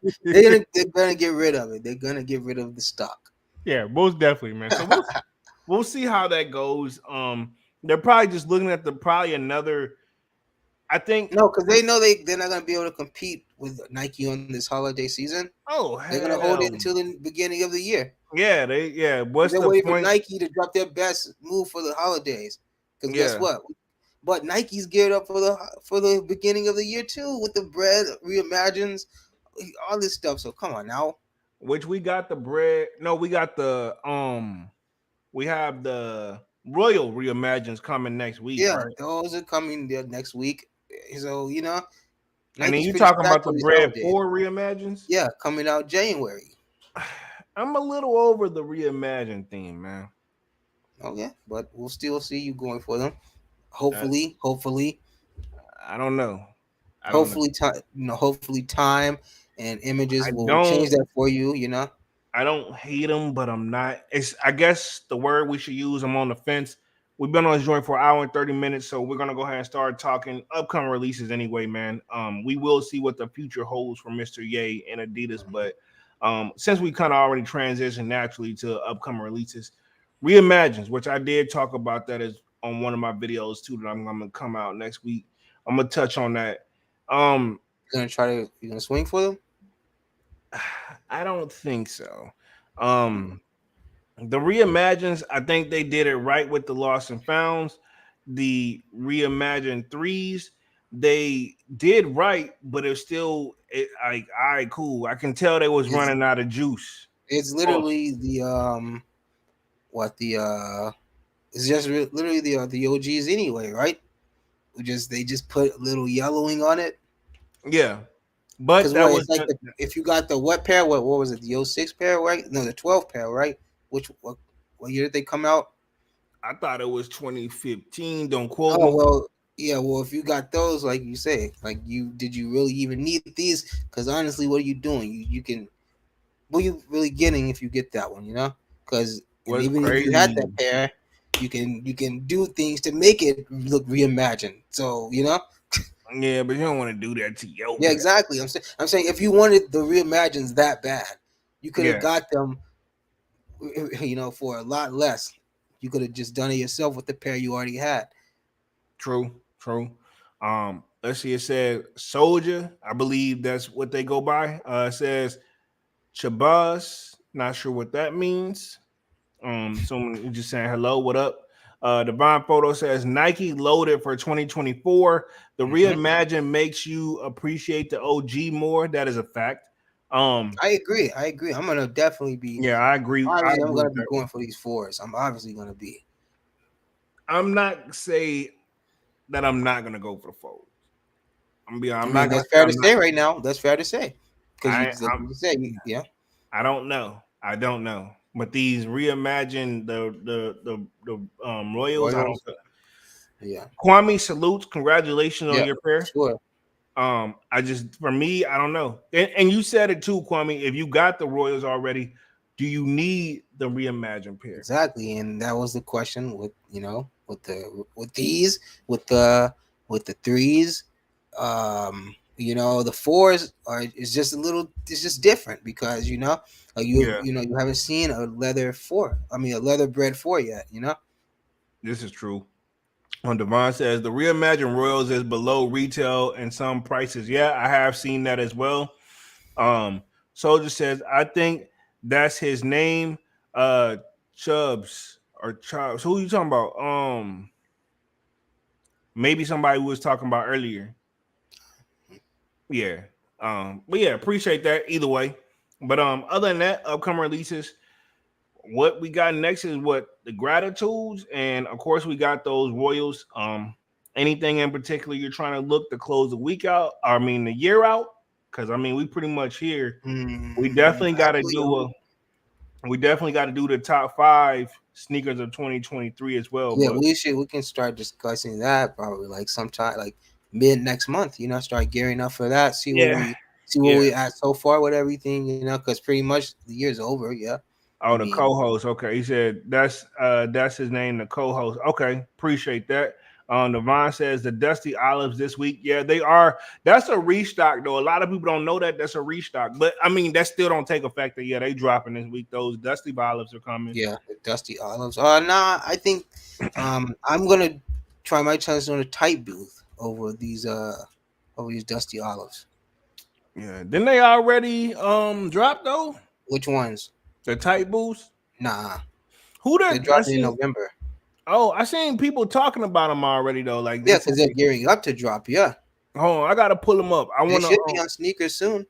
they're gonna get rid of it. They're gonna get rid of the stock. Yeah, most definitely, man. So we'll see how that goes. They're probably just looking at probably another. I think. No, because they know they're not gonna be able to compete with Nike on this holiday season. Oh They're gonna hold it hell, until the beginning of the year. yeah. Because What's they're the waiting for point? Nike to drop their best move for the holidays. Because guess Yeah, what? But Nike's geared up for the beginning of the year too, with the bread reimagines, all this stuff. So come on now. which we got the bread. No, we got the we have the Royal Reimagines coming next week, Yeah, right? those are coming there next week. So And then Nike's you pretty talking stacked about for the these bread holidays. for Reimagines? Yeah, coming out January. I'm a little over the Reimagine theme, man. Okay, but we'll still see you going for them. Uh, Hopefully. I don't know. I don't know. Hopefully, hopefully time and images I will change don't. that for you. You know. I don't hate them, but I'm not. It's I guess the word we should use. I'm on the fence. We've been on this joint for an hour and 30 minutes, so we're gonna go ahead and start talking upcoming releases anyway, man. We will see what the future holds for Mr. Ye and Adidas, but since we kind of already transitioned naturally to upcoming releases, reimagines, which I did talk about that is on one of my videos too that I'm gonna come out next week. I'm gonna touch on that. Um, You're gonna swing for them. I don't think so. Um, The reimagines, I think they did it right with the lost and founds. The reimagined threes, they did right, but it's still like all right, cool. I can tell they was It's running out of juice. it's Oh, literally the what the it's just literally the OGs anyway, right? They just put a little yellowing on it. yeah, but Because that what was it's like if you got the what pair, what was it, the '06 pair, right? No, the 12 pair, right? What year did they come out? I thought it was 2015. Don't quote Oh me. well, yeah. Well, if you got those, like you say, like did you really even need these? Because honestly, what are you doing? You can what are you really getting if you get that one? You know, because and Was even if you had crazy. that pair, you can do things to make it look reimagined. So you know, Yeah, but you don't want to do that to your yeah, pet. exactly. I'm saying if you wanted the reimagines that bad, you could have Yeah, got them, for a lot less. You could have just done it yourself with the pair you already had. true, true. Let's see. It says soldier. I believe that's what they go by. It says Chabaz, not sure what that means. Someone just saying hello, what up? Divine Photo says Nike loaded for 2024. The Hmm. reimagine makes you appreciate the OG more. That is a fact. Um, I agree. I agree. I'm gonna definitely be. yeah, I agree. I Obviously, I'm agree gonna with be that going one. for these fours. I'm obviously gonna be. I'm not say that I'm not gonna go for the fold. I I'm mean, not gonna that's say fair to I'm not. say right now. That's fair to say, because I like I'm you said, yeah. I don't know. I don't know. But these reimagine the Royals. I don't. Royals, yeah, Kwame salutes. Congratulations on yeah, your pair. sure, I just for me, I don't know. And you said it too, Kwame. If you got the Royals already, do you need the reimagined pair? exactly. And that was the question with with these with the threes. The fours are is just a little. It's just different because Yeah, you haven't seen a leather four. I mean, a leather bread four yet. this is true. Devon says the reimagined Royals is below retail in some prices. Yeah, I have seen that as well. Um, Soldier says, I think that's his name. Chubbs or Chubbs. Who are you talking about? Maybe somebody we was talking about earlier. Yeah. But yeah, appreciate that either way. But other than that, upcoming releases, what we got next is what the gratitudes, and of course we got those Royals. Anything in particular you're trying to look to close the week out? I mean the year out? Because I mean we pretty much here. We definitely got to Actually, do a. We definitely got to do the top 5 sneakers of 2023 as well. yeah, But we can start discussing that probably like sometime like mid next month. Start gearing up for that. yeah, See what yeah. we at so far with everything. Because pretty much the year's over. Yeah, I Oh, the mean, co-host. Okay, he said that's his name, the co-host. Okay, appreciate that. Devon says the Dusty Olives this week. Yeah, they are. That's a restock though. A lot of people don't know that that's a restock, but I mean that still don't take effect. That yeah, they dropping this week. Those Dusty Olives are coming. yeah, the Dusty Olives. Nah, I think I'm gonna try my chance on a tight booth over these Dusty Olives. Yeah, didn't they already drop though Which ones? the tight boost? Nah, Who they're that? I dropping in seen. November. Oh, I seen people talking about them already though. Like they Yeah, said, because they're gearing up to drop. Yeah, hold on, I gotta pull them up. I they wanna. should be on sneakers soon.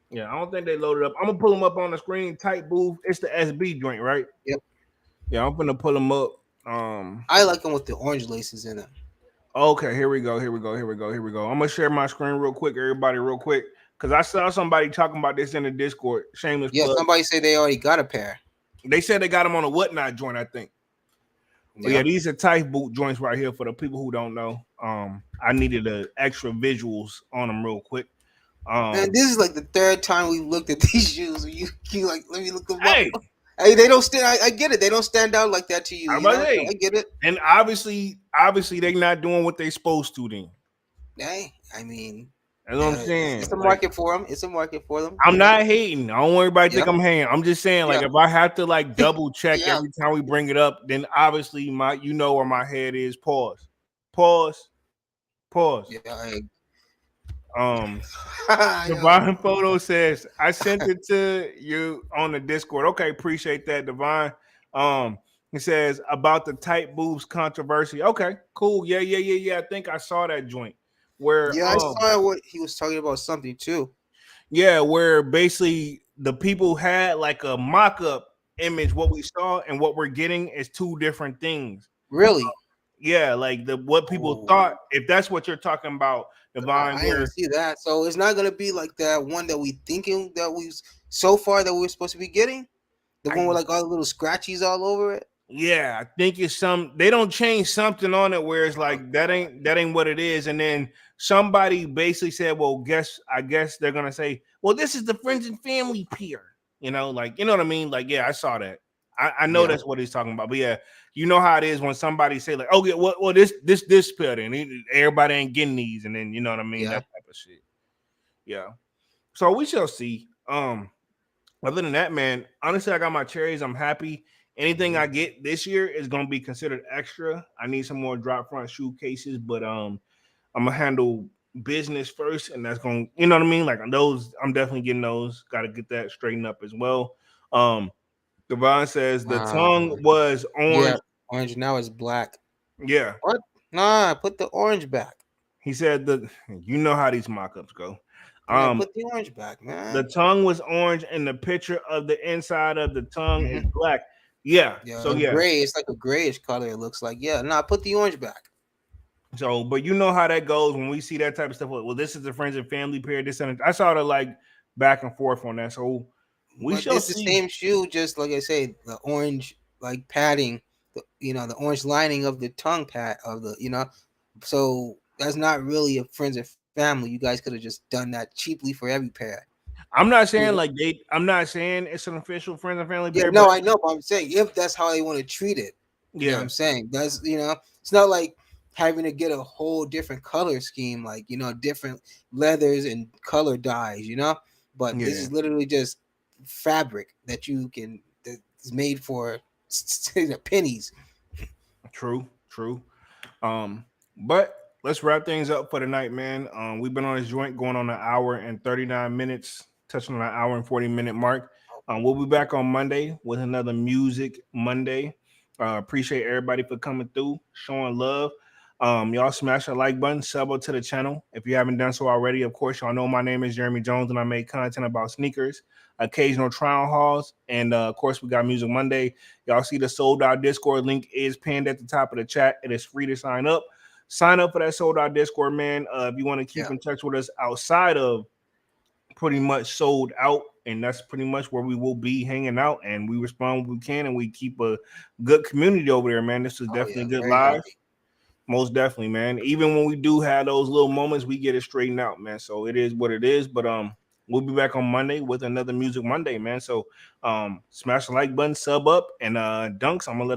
Yeah, I don't think they loaded up. I'm gonna pull them up on the screen. Tight booth. It's the SB joint, right? Yep. Yeah, I'm gonna pull them up. I like them with the orange laces in them. Okay, here we go. Here we go. Here we go. Here we go. I'm gonna share my screen real quick, everybody, real quick, because I saw somebody talking about this in the Discord. Shameless Yeah, plug. somebody said they already got a pair. They said they got them on a whatnot joint. I think. But yeah, Yep. these are tight boot joints right here for the people who don't know. I needed a extra visuals on them real quick. Man, Um, this is like the third time we've looked at these shoes. You like, let me look them up. hey, Hey, they don't stand. I get it. They don't stand out like that to you. I'm You about to know, so say, I get it. and obviously they not doing what they supposed to. Then Hey, I mean, that's what I'm it's saying. a Like, market for them. It's a market for them. I'm You know. not hating. I don't want everybody to think Yep. I'm hating. I'm just saying, like, Yeah. if I have to like double check Yeah. every time we bring it up, then obviously my you know where my head is. Pause. Pause. Pause. Yeah. Um, Yo. Divine Photo says, I sent it to you on the Discord. Okay, appreciate that, Divine. It says about the tight boobs controversy. Okay, cool. Yeah. I think I saw that joint where Yeah, I saw what he was talking about something too. yeah, where basically the people had like a mock-up image. What we saw and what we're getting is two different things. Really? Yeah, like the what people Oh, thought, if that's what you're talking about, Divine, I didn't where see that. So it's not gonna be like that one that we thinking that we so far that we were supposed to be getting. The one I with like all the little scratchies all over it. yeah, I think it's some they don't change something on it where it's Oh like God. that ain't what it is. And then somebody basically said, well, I guess they're gonna say, well, this is the friends and family peer. Like you know what I mean? Like, yeah, I saw that. I know Yeah. that's what he's talking about. But yeah, you know how it is when somebody say, like, oh yeah, well this peer, and everybody ain't getting these, and then you know what I mean, Yeah. that type of shit. Yeah. So we shall see. Other than that, man, honestly, I got my cherries. I'm happy. Anything Mhm. I get this year is gonna be considered extra. I need some more drop front shoe cases, but I'm gonna handle business first, and that's gonna, you know what I mean? Like on those, I'm definitely getting those. Got to get that straightened up as well. Um, Devon says the tongue was Yeah. orange. Orange now is black. Yeah, What? Nah, put the orange back. he said the. You know how these mock-ups go. Yeah, Um, put the orange back, the man. tongue was orange, and the picture of the inside of the tongue is Hmm. black. Yeah. Yeah, So yeah. gray. It's like a grayish color. It looks like. Yeah. Nah, put the orange back. So, but you know how that goes when we see that type of stuff. Well, this is the friends and family pair. This and I saw the like back and forth on that. So we But shall it's the see. same shoe, just like I say, the orange like padding, the orange lining of the tongue pad of the. So that's not really a friends and family. You guys could have just done that cheaply for every pair. I'm not You saying know? like they. I'm not saying it's an official friends and family Yeah, pair, no, but I know, but I'm saying if that's how they want to treat it, you know what yeah, I'm saying? It's not like having to get a whole different color scheme, like, different leathers and color dyes. But this yeah, is literally just fabric that is made for pennies. true. But let's wrap things up for the night, man. We've been on this joint going on an hour and 39 minutes, touching on an hour and 40-minute mark. We'll be back on Monday with another Music Monday. Appreciate everybody for coming through, showing love. Y'all smash the like button, sub up to the channel if you haven't done so already. Of course, y'all know my name is Jeremy Jones, and I make content about sneakers, occasional trial hauls, and of course, we got Music Monday. Y'all see the sold out Discord link is pinned at the top of the chat. It is free to sign up. Sign up for that sold out Discord, man. If you want to keep Yeah. in touch with us outside of pretty much sold out, and that's pretty much where we will be hanging out, and we respond when we can, and we keep a good community over there, man. This is Oh definitely yeah, a good very live. healthy. Most definitely, man. Even when we do have those little moments, we get it straightened out, man. So it is what it is. But we'll be back on Monday with another Music Monday, man. So smash the like button, sub up, and Dunks. I'm gonna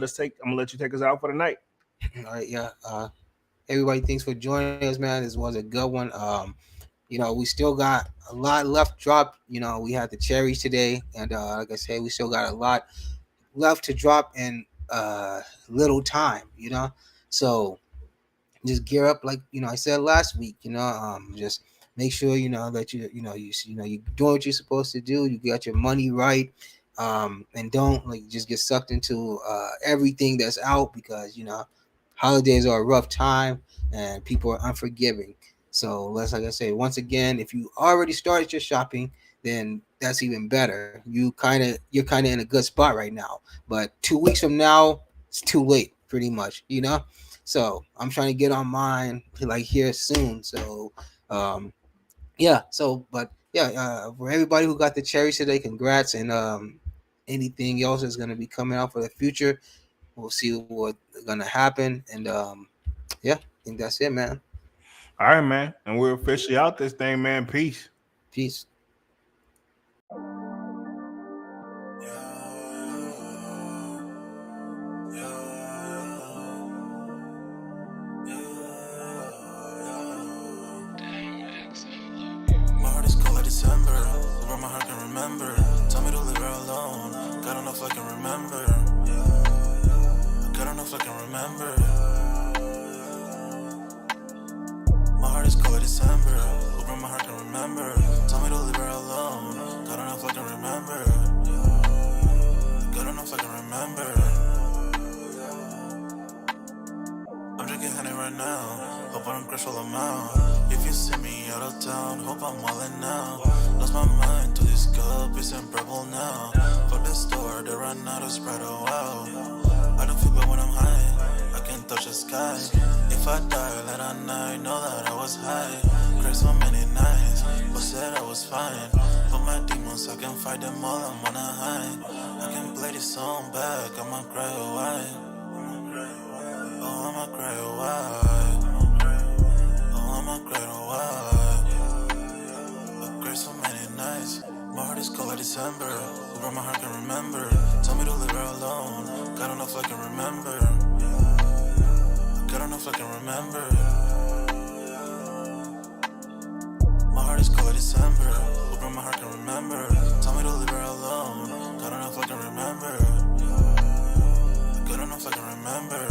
let you take us out for the night. All right, yeah. Everybody, thanks for joining us, man. This was a good one. We still got a lot left drop. We had the cherries today, and like I said, we still got a lot left to drop in little time. So just gear up, like I said last week. Just make sure that you're doing what you're supposed to do. You got your money right, and don't like just get sucked into everything that's out, because holidays are a rough time and people are unforgiving. So let's, like I say, once again, if you already started your shopping, then that's even better. You're kind of in a good spot right now. But 2 weeks from now, it's too late, pretty much. So I'm trying to get on mine like here soon. So yeah. So but yeah, for everybody who got the cherries today, congrats. And anything else is gonna be coming out for the future, we'll see what's gonna happen. And yeah, I think that's it, man. All right, man. And we're officially out this thing, man. Peace. Peace. My heart is cold like December, where my heart can remember. Tell me to leave her alone. God don't know if I can remember. God don't know if I can remember. My heart is cold like December, where my heart can remember. Tell me to leave her alone. God don't know if I can remember. God don't know if I can remember. I'm drinking honey right now. Hope I don't crash all I'm out. If you see me out of town, hope I'm wildin' now. Lost my mind to this cup, it's in purple now. Fuck the store, they run out of Sprite, oh wow. I don't feel bad when I'm high, I can't touch the sky. If I die late at night, know that I was high. Cried so many nights, but said I was fine. But my demons, I can fight them all, I'm on a high. I can play this song back, I'ma cry a while. Oh, I'ma cry a while. Oh, I'ma cry a while. I cried so many nights. My heart is cold like December, where my heart can remember. Tell me to leave her alone. God don't know if I can remember. God don't know if I can remember. My heart is cold like December, where my heart can remember. Tell me to leave her alone. God don't know if I can remember. God don't know if I can remember.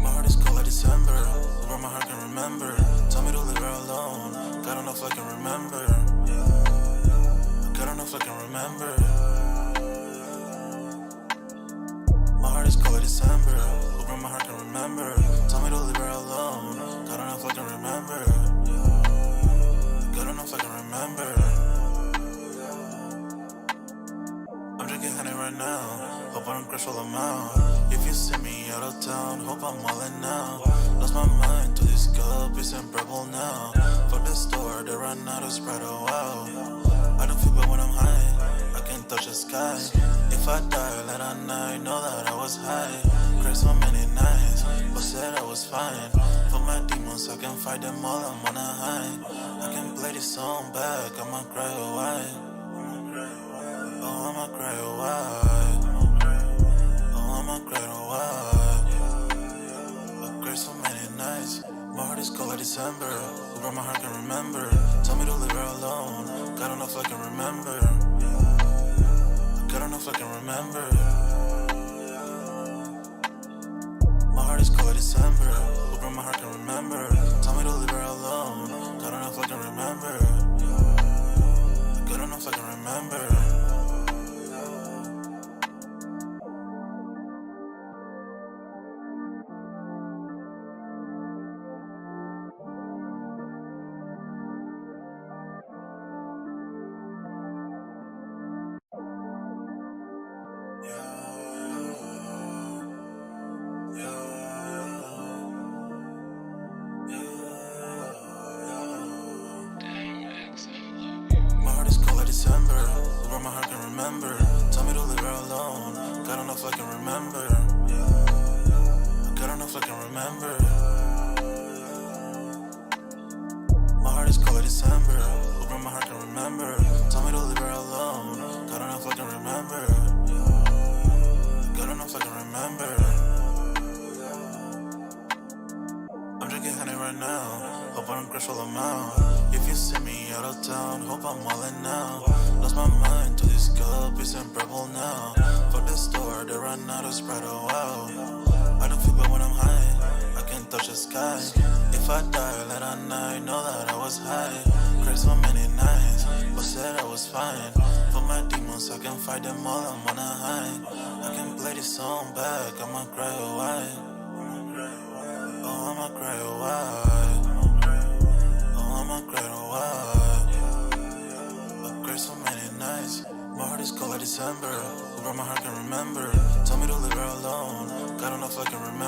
My heart is cold like December, where my heart can remember. Tell me to leave her alone. God don't know if I can remember. God don't know if I can remember. My heart is cold like December, where my heart can remember. Tell me to leave her alone. God don't know if I can remember. God don't know if I can remember. I'm drinking honey right now. Hope I don't crash all I'm out. If you see me out of town, hope I'm wildin' now. Lost my mind to this cup, it's in purple now. Fuck the store, they run out of Sprite, oh wow. I don't feel bad when I'm high, I can't touch the sky. If I die late at night, know that I was high. Cried so many nights, but said I was fine. For my demons, I can fight them all, I'm on a high. I can play this song back, I'ma cry a while. Oh, I'ma cry a while. Oh, I'ma cry a while. I cried so many nights. My heart is cold like December, where my heart can remember. Tell me to leave her alone. God don't know if I can remember. God don't know if I can remember. My heart is cold like December, where my heart can remember. Tell me to leave her alone. God don't know if I can remember. God don't know if I can remember. My heart is cold like December, where my heart can remember. Tell me to leave her alone. God don't know if I can remember. God don't know if I can remember. My heart is cold like December, where my heart can remember. Tell me to leave her alone. God don't know if I can remember. God don't know if I can remember. I'm drinking honey right now. Hope I don't crash all I'm out. If you see me out of town, hope I'm wildin' now. Lost my mind to this cup, it's in purple now. Fuck the store, they run out of Sprite, oh wow. I don't feel bad when I'm high, I can't touch the sky. If I die late at night, know that I was high. Cried so many nights, but said I was fine. For my demons, I can fight them all, I'm on a high. I can play this song back, I'ma cry a while. Oh, I'ma cry a while. Oh, I'ma cry a while. I cried so many nights. My heart is cold like December. Who brought my heart can remember. Tell me to leave her alone. God don't know if I can remember.